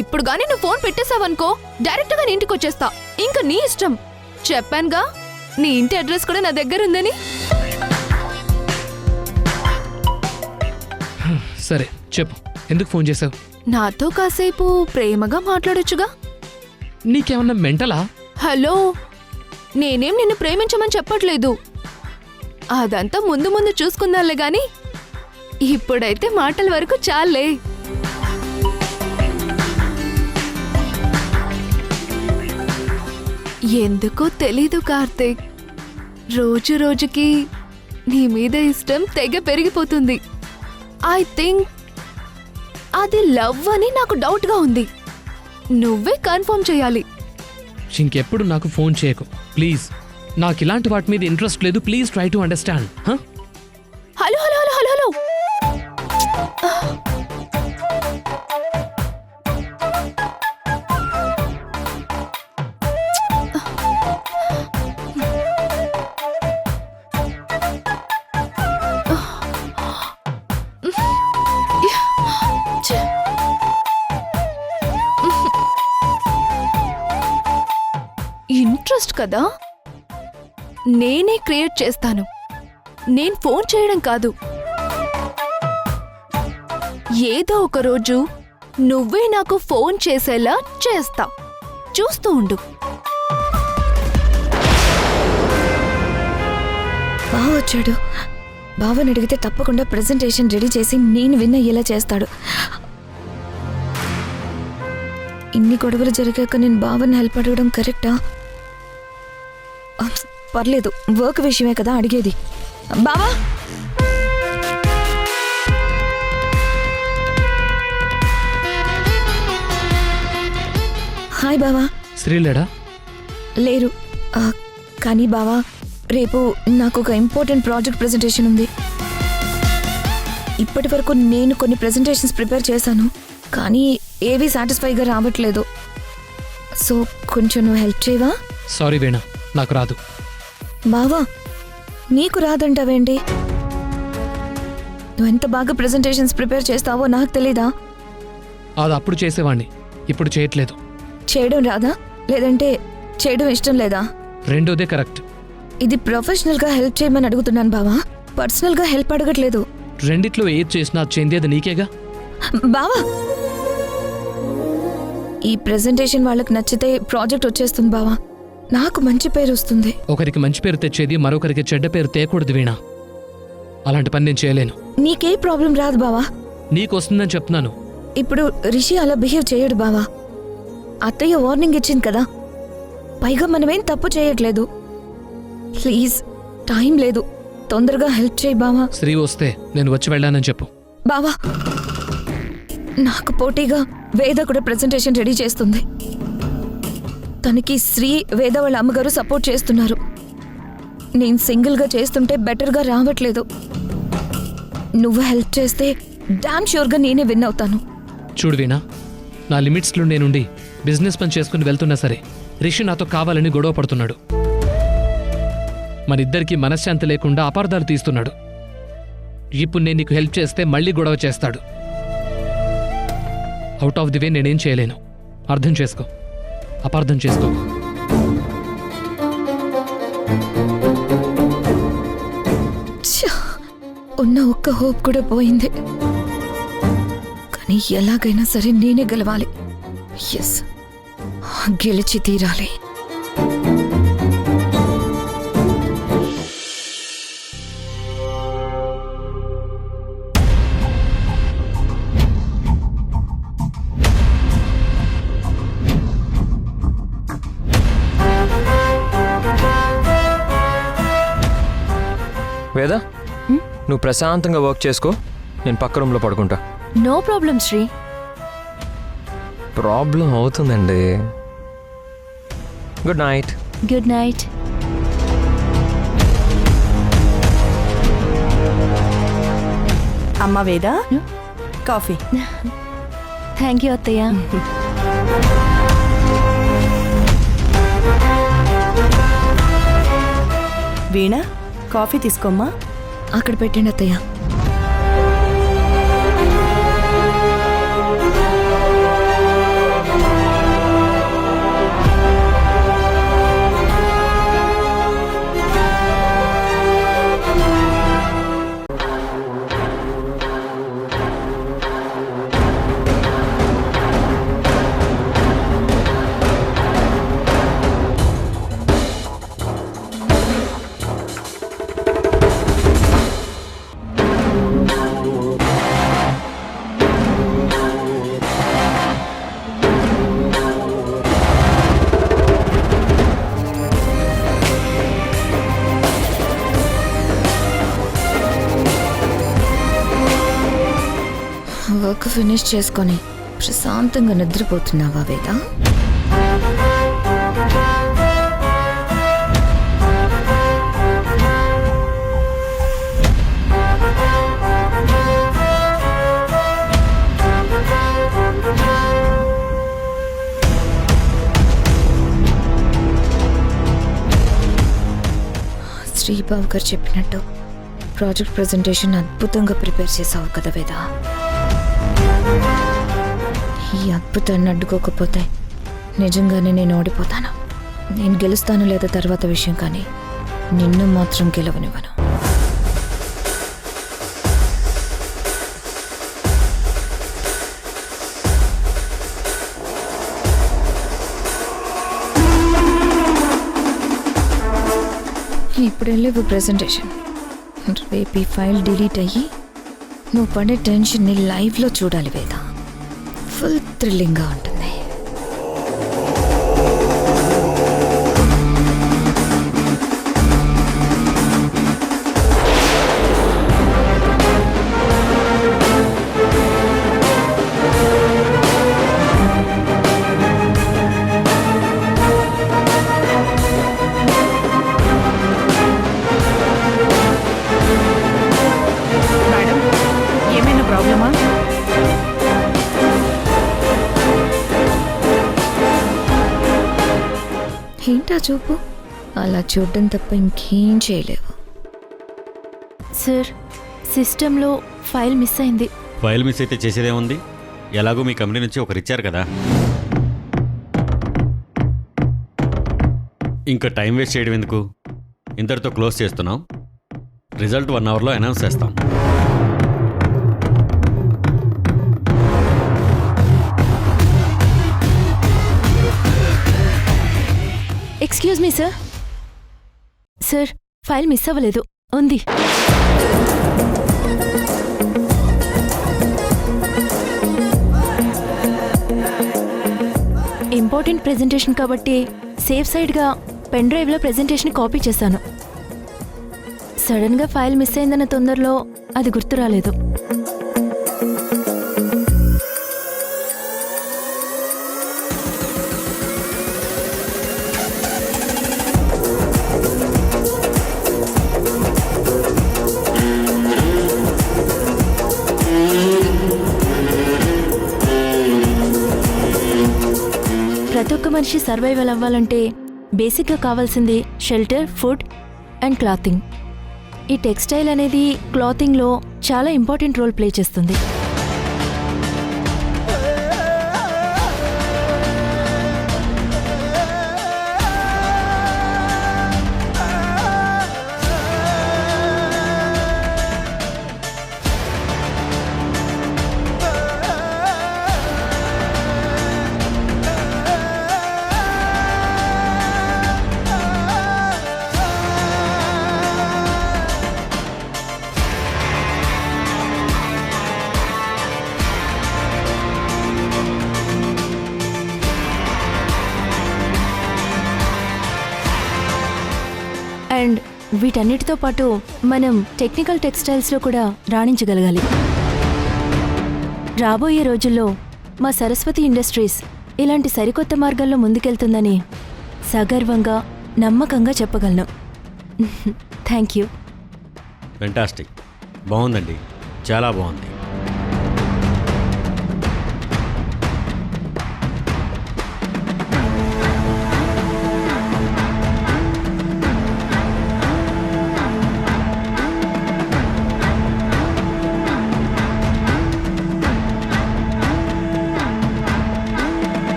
ఇప్పుడు గానీ నువ్వు ఫోన్ పెట్టేశావనుకో డైరెక్ట్ గా నీ ఇంటికి వచ్చేస్తా. ఇంకా నీ ఇష్టం. చెప్పానుగా నీ ఇంటి అడ్రస్ కూడా నా దగ్గర ఉందని. సరే చెప్పు, ఎందుకు ఫోన్ చేసావు? నాతో కాసేపు ప్రేమగా మాట్లాడొచ్చుగా. నీకేమన్నా మెంటలా? హలో, నేనేం నిన్ను ప్రేమించమని చెప్పట్లేదు. అదంతా ముందు ముందు చూసుకుందాంలే గాని ఇప్పుడైతే మాటల వరకు చాలే. ఎందుకో తెలీదు కార్తీక్, రోజు రోజుకి నీ మీద ఇష్టం తెగ పెరిగిపోతుంది. ఐ థింక్ అది లవ్ అని నాకు డౌట్గా ఉంది. నువ్వే కన్ఫర్మ్ చేయాలి. ఇంకెప్పుడు నాకు ఫోన్ చేయకు ప్లీజ్. నాకు ఇలాంటి వాటి మీద ఇంట్రెస్ట్ లేదు. Please try to understand. Hello hello hello hello hello interest కదా, నేనే క్రియేట్ చేస్తాను. నేను ఫోన్ చేయడం కాదు. ఏదో ఒక రోజు నువ్వే నాకు ఫోన్ చేసేలా చేస్తా. చూస్తూ ఉండు. బావ వచ్చాడు. బావని అడిగితే తప్పకుండా ప్రెజెంటేషన్ రెడీ చేసి నేను విన్ అయ్యేలా చేస్తాడు. ఇన్ని గొడవలు జరిగాక నేను బావని హెల్ప్ అడగడం కరెక్టా? పర్లేదు, వర్క్ విషయమే కదా అడిగేది. బావా, హాయ్ బావా. శ్రీలేడా? లేరు. కానీ బావా, రేపు నాకు ఒక ఇంపార్టెంట్ ప్రాజెక్ట్ ప్రెజెంటేషన్ ఉంది. ఇప్పటి వరకు నేను కొన్ని ప్రెజెంటేషన్స్ ప్రిపేర్ చేశాను, కానీ ఏవీ సాటిస్ఫైగా రావట్లేదు. సో కొంచెం నువ్వు హెల్ప్ చేయవా? సారీ వీణా, నాకు రాదు. బావా, నీకు రాదంటావేంటి? నువ్వు ఎంత బాగా ప్రెజెంటేషన్స్ ప్రిపేర్ చేస్తావో నాకు తెలీదా? అది అప్పుడు చేసేవాణ్ణి, ఇప్పుడు చేయట్లేదు. చేయడం రాదా, లేదంటే చేయడం ఇష్టం లేదా? రెండోదే కరెక్ట్. ఇది ప్రొఫెషనల్గా హెల్ప్ చేయమని అడుగుతున్నాను బావా, పర్సనల్గా హెల్ప్ అడగట్లేదు. రెండిట్లో ఏది చేసినా చెందేది నీకేగా. బావా, ఈ ప్రెజెంటేషన్ వాళ్ళకి నచ్చితే ప్రాజెక్ట్ వచ్చేస్తుంది బావా. నాకు మంచి పేరు వస్తుంది. ఒకరికి మంచి పేరు తెచ్చేది మరొకరికి చెడ్డ పేరు తేకూడదు వీణా. అలాంటి పని నేను చేయలేను. నీకే ప్రాబ్లం రాదు బావా. నీకు వస్తుందని చెప్తున్నాను. ఇప్పుడు రిషి అలా బిహేవ్ చేయడు బావా. అత్తయ్య వార్నింగ్ ఇచ్చింది కదా, పైగా మనమేం తప్పు చేయట్లేదు. ప్లీజ్, టైం లేదు, తొందరగా హెల్ప్ చేయి బావా. శ్రీ వస్తే నేను వచ్చి వెళ్ళానని చెప్పు. బావా, నాకు పోటీగా వేద కూడా ప్రెజెంటేషన్ రెడీ చేస్తుంది. తనకి శ్రీ, వేద వాళ్ళ అమ్మగారు సపోర్ట్ చేస్తున్నారు. నేను సింగిల్గా చేస్తుంటే బెటర్గా రావట్లేదు. నువ్వు హెల్ప్ చేస్తే డామ్ ష్యూర్గా నేనే విన్ అవుతాను. చూడు వీణా, నా లిమిట్స్లో నేనుండి బిజినెస్ పని చేసుకుని వెళ్తున్నా సరే రిషి నాతో కావాలని గొడవ పడుతున్నాడు. మనిద్దరికీ మనశ్శాంతి లేకుండా అపార్థాలు తీస్తున్నాడు. ఇప్పుడు నేను నీకు హెల్ప్ చేస్తే మళ్ళీ గొడవ చేస్తాడు. అవుట్ ఆఫ్ ది వే నేనేం చేయలేను. అర్థం చేసుకో, అపార్థం చేసుకో. ఉన్న ఒక్క హోప్ కూడా పోయింది. కానీ ఎలాగైనా సరే నేనే గెలవాలి. ఎస్, గెలిచి తీరాలి. వేదా, నువ్వు ప్రశాంతంగా వర్క్ చేసుకో, నేను పక్క రూమ్లో పడుకుంటా. No problem Sri. ప్రాబ్లం అవుతుందండి. Good night. Good night. అమ్మ వేద, కాఫీ. థ్యాంక్ యూ అత్తయ్య. వీణ, కాఫీ తీసుకోమ్మా. అక్కడ పెట్టండి అత్తయ్య. వర్క్ ఫినిష్ చేసుకొని ప్రశాంతంగా నిద్రపోతున్నావా వేద? శ్రీబాబు గారు చెప్పినట్టు ప్రాజెక్ట్ ప్రెజెంటేషన్ అద్భుతంగా ప్రిపేర్ చేసావు కదా వేద. ఈ అద్భుతాన్ని అడ్డుకోకపోతే నిజంగానే నేను ఓడిపోతాను. నేను గెలుస్తాను లేదా తర్వాత విషయం, కానీ నిన్ను మాత్రం గెలవనివ్వను. ఇప్పుడు వెళ్ళేవు ప్రెజెంటేషన్. రేపు ఈ ఫైల్ డిలీట్ అయ్యి నువ్వు పడే టెన్షన్ని లైవ్లో చూడాలి వేద. ఫుల్ థ్రిల్లింగ్గా ఉంటుంది. మేడం, ఏమైనా ప్రాబ్లమా? ఏంటా చూపు? అలా చూడడం తప్ప ఇంకేం చేయలేవు. సార్, సిస్టంలో ఫైల్ మిస్ అయింది. ఫైల్ మిస్ అయితే చేసేదేముంది? ఎలాగో మీ కంపెనీ నుంచి ఒకరు ఇచ్చారు కదా. ఇంకా టైం వేస్ట్ చేయడం ఎందుకు? ఇంతటితో క్లోజ్ చేస్తున్నాం. రిజల్ట్ 1 అవర్లో అనౌన్స్ చేస్తాం. Excuse me sir. Sir, file miss అవ్వలేదు, ఉంది. ఇంపార్టెంట్ ప్రెజెంటేషన్ కాబట్టి సేఫ్ సైడ్గా పెన్ డ్రైవ్లో ప్రెజెంటేషన్ కాపీ చేశాను. సడన్గా ఫైల్ మిస్ అయిందన్న తొందరలో అది గుర్తు రాలేదు. ప్రతి ఒక్క మనిషి సర్వైవల్ అవ్వాలంటే బేసిక్గా కావాల్సింది షెల్టర్, ఫుడ్ అండ్ క్లాతింగ్. ఈ టెక్స్టైల్ అనేది క్లాతింగ్లో చాలా ఇంపార్టెంట్ రోల్ ప్లే చేస్తుంది. అండ్ వీటన్నిటితో పాటు మనం టెక్నికల్ టెక్స్టైల్స్లో కూడా రాణించగలగాలి. రాబోయే రోజుల్లో మా సరస్వతి ఇండస్ట్రీస్ ఇలాంటి సరికొత్త మార్గాల్లో ముందుకెళ్తుందని సగర్వంగా నమ్మకంగా చెప్పగలను. Thank you. ఫెంటాస్టిక్, బాగుందండి, చాలా బాగుంది.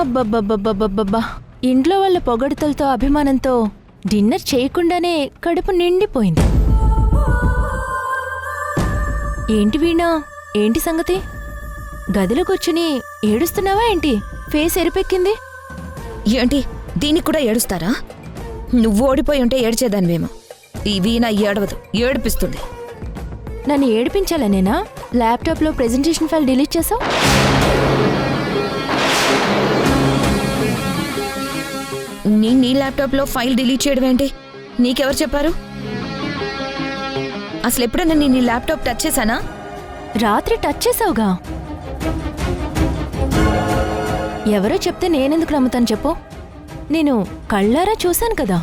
అబ్బబ్బబ్బబ్బబ్బబ్బా, ఇంట్లో వాళ్ళ పొగడుతలతో అభిమానంతో డిన్నర్ చేయకుండానే కడుపు నిండిపోయింది. ఏంటి వీణా, ఏంటి సంగతి? గదిలో కూర్చుని ఏడుస్తున్నావా ఏంటి? ఫేస్ ఎరిపెక్కింది. ఏంటి, దీనికి కూడా ఏడుస్తారా? నువ్వు ఓడిపోయి ఉంటే ఏడ్చేదానివేమో. ఈ వీణ ఏడవదు, ఏడిపిస్తుంది. నన్ను ఏడిపించాలనేనా ల్యాప్టాప్లో ప్రెజెంటేషన్ ఫైల్ డిలీట్ చేసావు? నీ ల్యాప్టాప్లో ఫైల్ డిలీట్ చేయడం ఏంటి? నీకెవరు చెప్పారు? అసలు ఎప్పుడన్నా నీ ల్యాప్టాప్ టచ్ చేశానా? రాత్రి టచ్ చేసావుగా. ఎవరో చెప్తే నేనెందుకు నమ్ముతాను చెప్పు? నేను కళ్ళారా చూశాను కదా.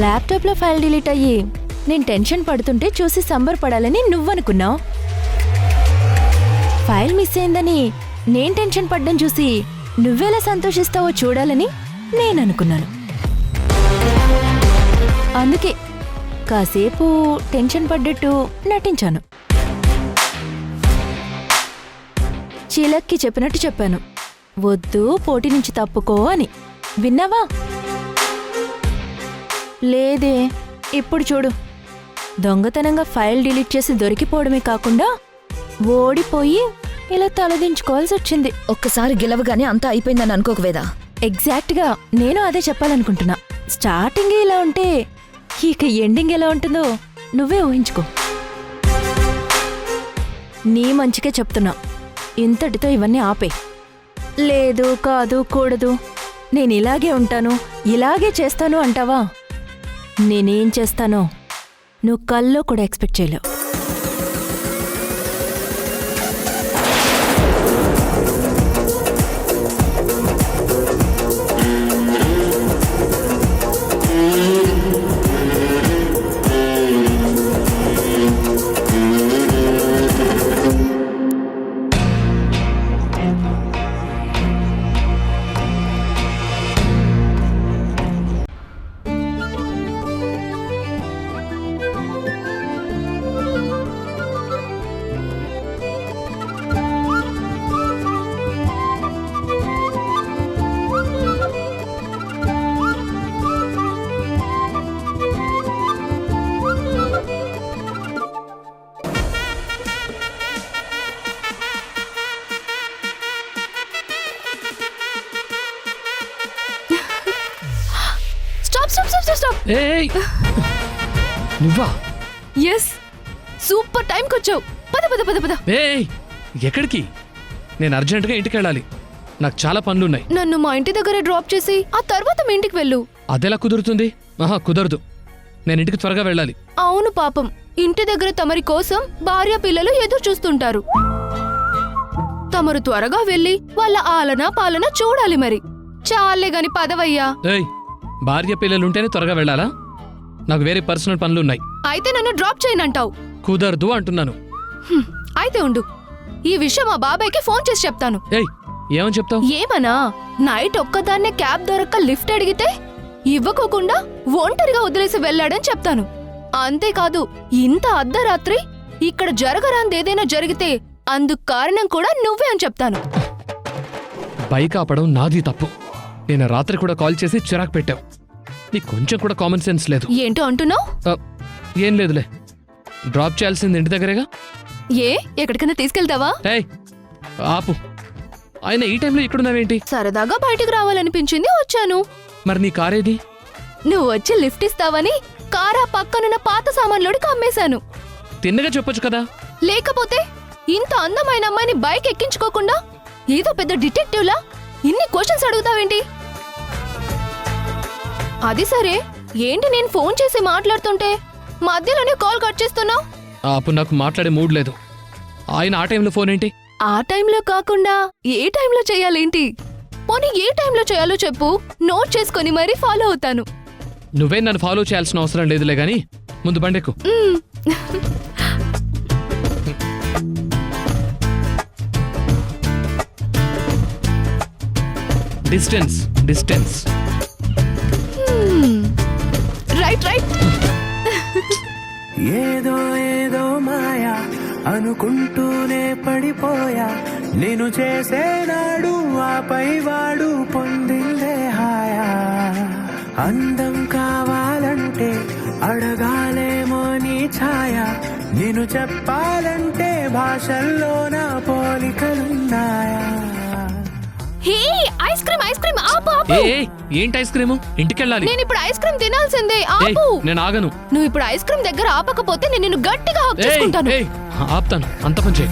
ల్యాప్టాప్లో ఫైల్ డిలీట్ అయ్యి నేను టెన్షన్ పడుతుంటే చూసి సంబరపడాలని నువ్వనుకున్నావు. ఫైల్ మిస్ అయిందని నేను టెన్షన్ పడ్డం చూసి నువ్వెలా సంతోషిస్తావో చూడాలని నేననుకున్నాను. అందుకే కాసేపు టెన్షన్ పడ్డట్టు నటించాను. చిలక్కి చెప్పినట్టు చెప్పాను, వద్దు పోటీ నుంచి తప్పుకో అని. విన్నావా? లేదే. ఇప్పుడు చూడు, దొంగతనంగా ఫైల్ డిలీట్ చేసి దొరికిపోవడమే కాకుండా ఓడిపోయి ఇలా తలదించుకోవాల్సి వచ్చింది. ఒక్కసారి గెలవగానే అంతా అయిపోయిందని అనుకోకవేదా? ఎగ్జాక్ట్గా నేను అదే చెప్పాలనుకుంటున్నా. స్టార్టింగ్ ఇలా ఉంటే ఇక ఎండింగ్ ఎలా ఉంటుందో నువ్వే ఊహించుకో. నీ మంచికే చెప్తున్నా, ఇంతటితో ఇవన్నీ ఆపే. లేదు, కాదు, కూడదు, నేను ఇలాగే ఉంటాను, ఇలాగే చేస్తాను అంటావా? నేనేం చేస్తానో నువ్వు కల్లో కూడా ఎక్స్పెక్ట్ చేయలేవు. ఏయ్, నువ్వా? ఎస్, సూపర్ టైంకి వచ్చావు. పద పద పద పద. ఏయ్ ఎక్కడికి? నేను అర్జెంటుగా ఇంటికి వెళ్ళాలి. నాకు చాలా పనులున్నాయి. నన్ను మా ఇంటి దగ్గర డ్రాప్ చేసి ఆ తర్వాత మీ ఇంటికి వెళ్ళు. అదెలా కుదురుతుంది? ఆహా, కుదరదు. నేను ఇంటికి త్వరగా వెళ్ళాలి. అవును పాపం, ఇంటి దగ్గర తమరి కోసం భార్య పిల్లలు ఎదురు చూస్తుంటారు. తమరు త్వరగా వెళ్ళి వాళ్ళ ఆలన పాలన చూడాలి. మరి చాలే గాని పదవయ్యా. ఏయ్ భార్య పిల్లలుంటేనే త్వరగా వెళ్ళాలా? నాకు వేరే పర్సనల్ పనులున్నాయి. అయితే నన్ను డ్రాప్ చేయనంటావు? కుదరదు అంటున్నాను. అయితే ఉండు, ఈ విషయం మా బాబాయ్కి ఫోన్ చేసి చెప్తాను. ఏయ్ ఏమని చెప్తావు? ఏమనా, నైట్ ఒక్కదాన్నే క్యాబ్ దొరక్క లిఫ్ట్ అడిగితే ఇవ్వకోకుండా ఒంటరిగా వదిలేసి వెళ్ళాడని చెప్తాను. అంతేకాదు, ఇంత అర్ధరాత్రి ఇక్కడ జరగరాందేదైనా జరిగితే అందుకు కారణం కూడా నువ్వే అని చెప్తాను. బైక్ ఆపడం నాది తప్పు. నేను రాత్రి కూడా కాల్ చేసి చిరాకు పెట్టావు. నీకు కొంచెం కూడా కామన్ సెన్స్ లేదు. ఏంటో అంటున్నావు? ఏం లేదులే, డ్రాప్ చేయాల్సింది ఇంటి దగ్గరేగా. ఏ ఎక్కడికైనా తీసుకెళ్తావా? ఏయ్ ఆపు. ఆయన ఈ టైంలో ఇక్కడున్నావేంటి? సరదాగా బయటికి రావాలనిపించింది, వచ్చాను. మరి నీ కారేది? నువ్వు వచ్చి లిఫ్ట్ ఇస్తావని కారా పక్కనున్న పాత సామాన్లోడికి అమ్మేశాను. తిన్నగా చెప్పొచ్చు కదా. లేకపోతే ఇంత అందమైన అమ్మాయిని బైక్ ఎక్కించుకోకుండా ఏదో పెద్ద డిటెక్టివ్లా ఇన్ని క్వశ్చన్స్ అడుగుతావేంటి? అది సరే, ఏంటి నేను ఫోన్ చేసి మాట్లాడుతుంటే మధ్యలోనే కాల్ కట్ చేస్తున్నావు? అప్పుడు నాకు మాట్లాడే మూడ్ లేదు. ఆయన ఆ టైంలో ఫోన్ ఏంటి? ఆ టైంలో కాకుండా ఏ టైంలో చేయాలేంటి? పోనీ ఏ టైంలో చేయాలో చెప్పు, నోట్ చేసుకొని మరీ ఫాలో అవుతాను. నువ్వే నన్ను ఫాలో చేయాల్సిన అవసరం లేదులే గాని ముందు బండెక్కు. Distance distance. Right right. ఏదో ఏదో మాయా అనుకుంటూనే పడిపోయా, నేను చేసేనాడు ఆపై వాడు పొందిందే హాయా. అందం కావాలంటే అడగాలేమో నీ ఛాయ, నేను చెప్పాలంటే భాషల్లో నా పోలికలున్నాయా. హే, ఐస్ క్రీమ్ ఐస్ క్రీమ్, ఆపు ఆపు. ఏంటి ఐస్ క్రీము? ఇంటికెళ్ళాలి. నేను ఇప్పుడు ఐస్ క్రీమ్ తినాల్సిందే, ఏయ్, ఆపు. నేను ఆగను. నువ్వు ఇప్పుడు ఐస్ క్రీమ్ దగ్గర ఆపకపోతే నేను నిన్ను గట్టిగా హక్ చేసుకుంటాను. ఏయ్, ఆపుతాను, అంత పని చేయి.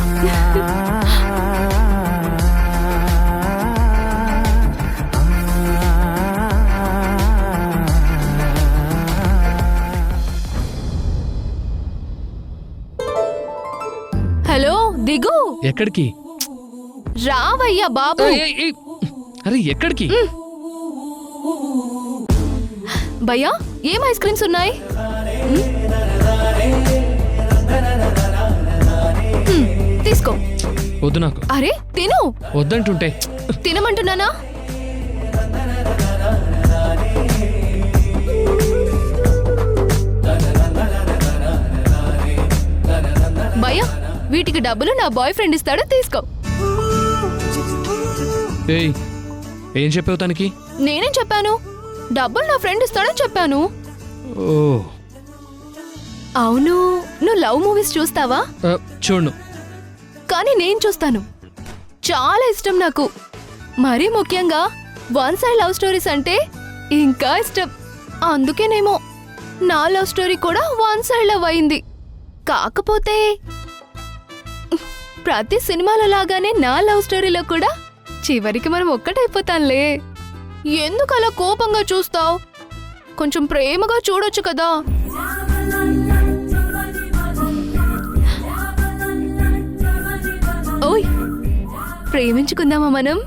హలో, దిగు. ఎక్కడికి? రావయ్యా బాబు. ఏయ్, ఏయ్, అరే ఎక్కడికి? భయ్యా, ఏం ఐస్ క్రీమ్స్ ఉన్నాయి? తీసుకో. వద్దు నాకు. అరే తిను. వద్దంటుంటే. తినమంటున్నానా? భయ్యా, వీటికి డబ్బులు నా బాయ్ ఫ్రెండ్ ఇస్తాడు, తీసుకో. ఏయ్, ఏం చెప్పావు తనకి? నేనేం చెప్పాను? డబ్బులు నా ఫ్రెండ్ ఇస్తాడని చెప్పాను. ఓ అవును, నువ్వు లవ్ మూవీస్ చూస్తావా? చూడు. కానీ నేను చూస్తాను, చాలా ఇష్టం నాకు. మరీ ముఖ్యంగా వన్ సైడ్ లవ్ స్టోరీస్ అంటే ఇంకా ఇష్టం. అందుకేనేమో నా లవ్ స్టోరీ కూడా వన్ సైడ్ లవ్ అయింది. కాకపోతే ప్రతి సినిమాలో లాగానే నా లవ్ స్టోరీలో కూడా చివరికి మనం ఒక్కటైపోతాంలే. ఎందుకు అలా కోపంగా చూస్తావు? కొంచెం ప్రేమగా చూడొచ్చు కదా. ఓయ్, ప్రేమించుకుందామా మనం?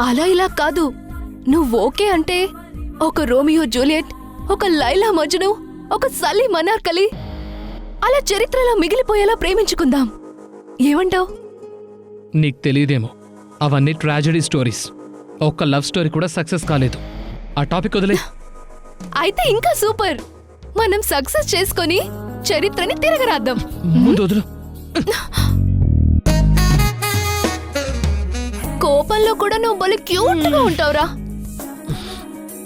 అలా ఇలా కాదు. నువ్వు ఓకే అంటే ఒక రోమియో జూలియట్, ఒక లైలా మజ్ను, ఒక సలీ మనార్కలి అలా చరిత్రలో మిగిలిపోయేలా ప్రేమించుకుందాం. ఏమంటావ్? నీకు తెలియదేమో, అవన్నీ ట్రాజెడీ స్టోరీస్. ఒక్క లవ్ స్టోరీ కూడా సక్సెస్ కాలేదు. ఆ టాపిక్ వదిలే. అయితే ఇంకా సూపర్. మనం సక్సెస్ చేసుకొని చరిత్రని తిరగరాద్దాం. ముందు వదులు. కోపంలో కూడా నువ్వు భలే క్యూట్ గా ఉంటావురా.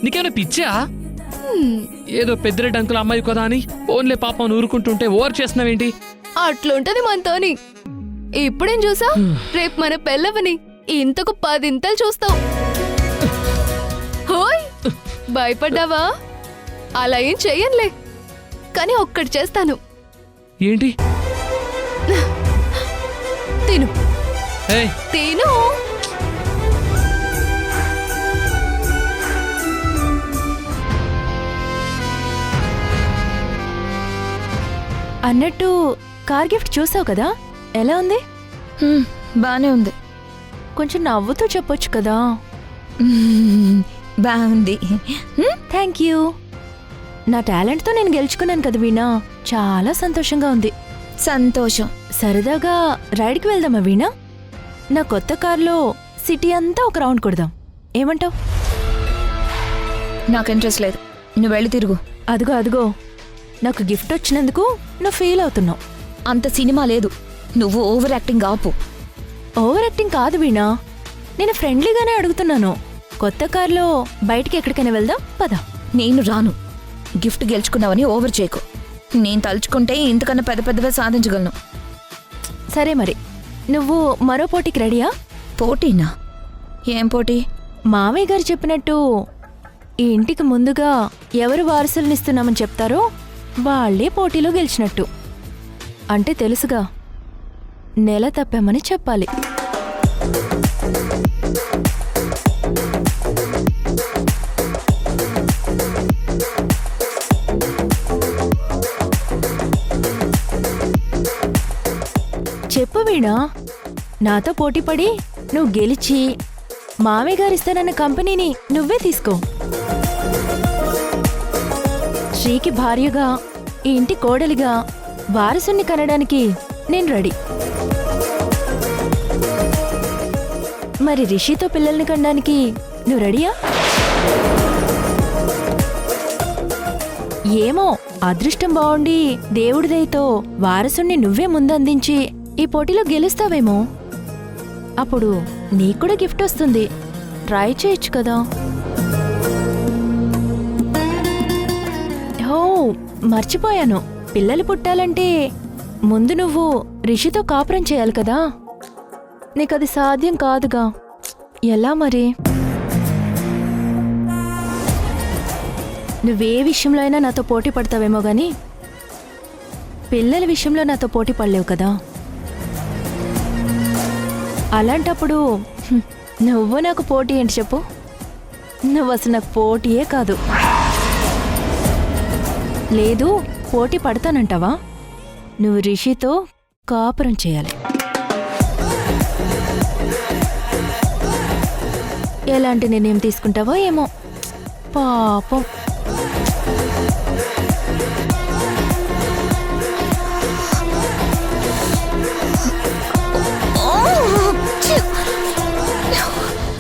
నీకేమైనా పిచ్చా? ఏదో పెద్దరెడ్డి అంకుల్ అమ్మాయి కదా అని ఓన్లే పాపం ఊరుకుంటుంటే ఓవర్ చేస్తున్నావేంటి? అట్లుంటది మనతోని. ఇప్పుడేం చూసా, రేపు మన పెళ్ళవని ఇంతకు 10 ఇంతలు చూస్తావు. హోయ్, భయపడ్డావా? అలా ఏం చెయ్యనులే. కానీ ఒక్కటి చేస్తాను. ఏంటి? తిను ఏయ్, తిను. అన్నట్టు కార్ గిఫ్ట్ చూసావు కదా, ఎలా ఉంది? బానే ఉంది. కొంచెం నవ్వుతూ చెప్పొచ్చు కదా. బాగుంది. Thank you. నా టాలెంట్తో నేను గెలుచుకున్నాను కదా వీణా, చాలా సంతోషంగా ఉంది. సంతోషం. సరదాగా రైడ్కి వెళ్దామా వీణా? నా కొత్త కార్లో సిటీ అంతా ఒక రౌండ్ కొడదాం, ఏమంటావ్? నాకు ఇంట్రెస్ట్ లేదు, నువ్వు వెళ్ళి తిరుగు. అదిగో అదిగో, నాకు గిఫ్ట్ వచ్చినందుకు నువ్వు ఫీల్ అవుతున్నావు. అంత సినిమా లేదు, నువ్వు ఓవర్ యాక్టింగ్ ఆపు. ఓవర్ యాక్టింగ్ కాదు వీణా, నేను ఫ్రెండ్లీగానే అడుగుతున్నాను. కొత్త కార్లో బయటికి ఎక్కడికైనా వెళ్దాం, పద. నేను రాను. గిఫ్ట్ గెలుచుకున్నావని ఓవర్ చేయకు. నేను తలుచుకుంటే ఇంతకన్నా పెద్ద పెద్దవే సాధించగలను. సరే మరి, నువ్వు మరో పోటీకి రెడీయా? పోటీనా? ఏం పోటీ? మామయ్య గారు చెప్పినట్టు ఈ ఇంటికి ముందుగా ఎవరు వారసులనిస్తున్నామని చెప్తారో వాళ్ళే పోటీలో గెలిచినట్టు. అంటే తెలుసుగా, నెల తప్పామని చెప్పాలి. చెప్పు వీణా, నాతో పోటీపడి నువ్వు గెలిచి మామయ్య గారిస్తానన్న కంపెనీని నువ్వే తీసుకో. శ్రీకి భార్యగా, ఈ ఇంటి కోడలిగా వారసుని కనడానికి నేను రెడీ. మరి రిషితో పిల్లల్ని కనడానికి నువ్వు రెడీయా? ఏమో, అదృష్టం బాగుండి దేవుడి దయతో వారసుని నువ్వే ముందందించి ఈ పోటీలో గెలుస్తావేమో. అప్పుడు నీకు కూడా గిఫ్ట్ వస్తుంది, ట్రై చేయొచ్చు కదా. హో, మర్చిపోయాను, పిల్లలు పుట్టాలంటే ముందు నువ్వు రిషితో కాపురం చేయాలి కదా. నీకది సాధ్యం కాదుగా, ఎలా మరి? నువ్వే విషయంలో అయినా నాతో పోటీ పడతావేమో గాని పిల్లల విషయంలో నాతో పోటీ పడలేవు కదా. అలాంటప్పుడు నువ్వు నాకు పోటీ ఏంటి చెప్పు? నువ్వు అసలు నాకు పోటీయే కాదు. లేదు, పోటీ పడతానంటావా? నువ్వు రిషితో కాపురం చేయాలి. ఎలాంటి నిర్ణయం తీసుకుంటావో ఏమో, పాపం.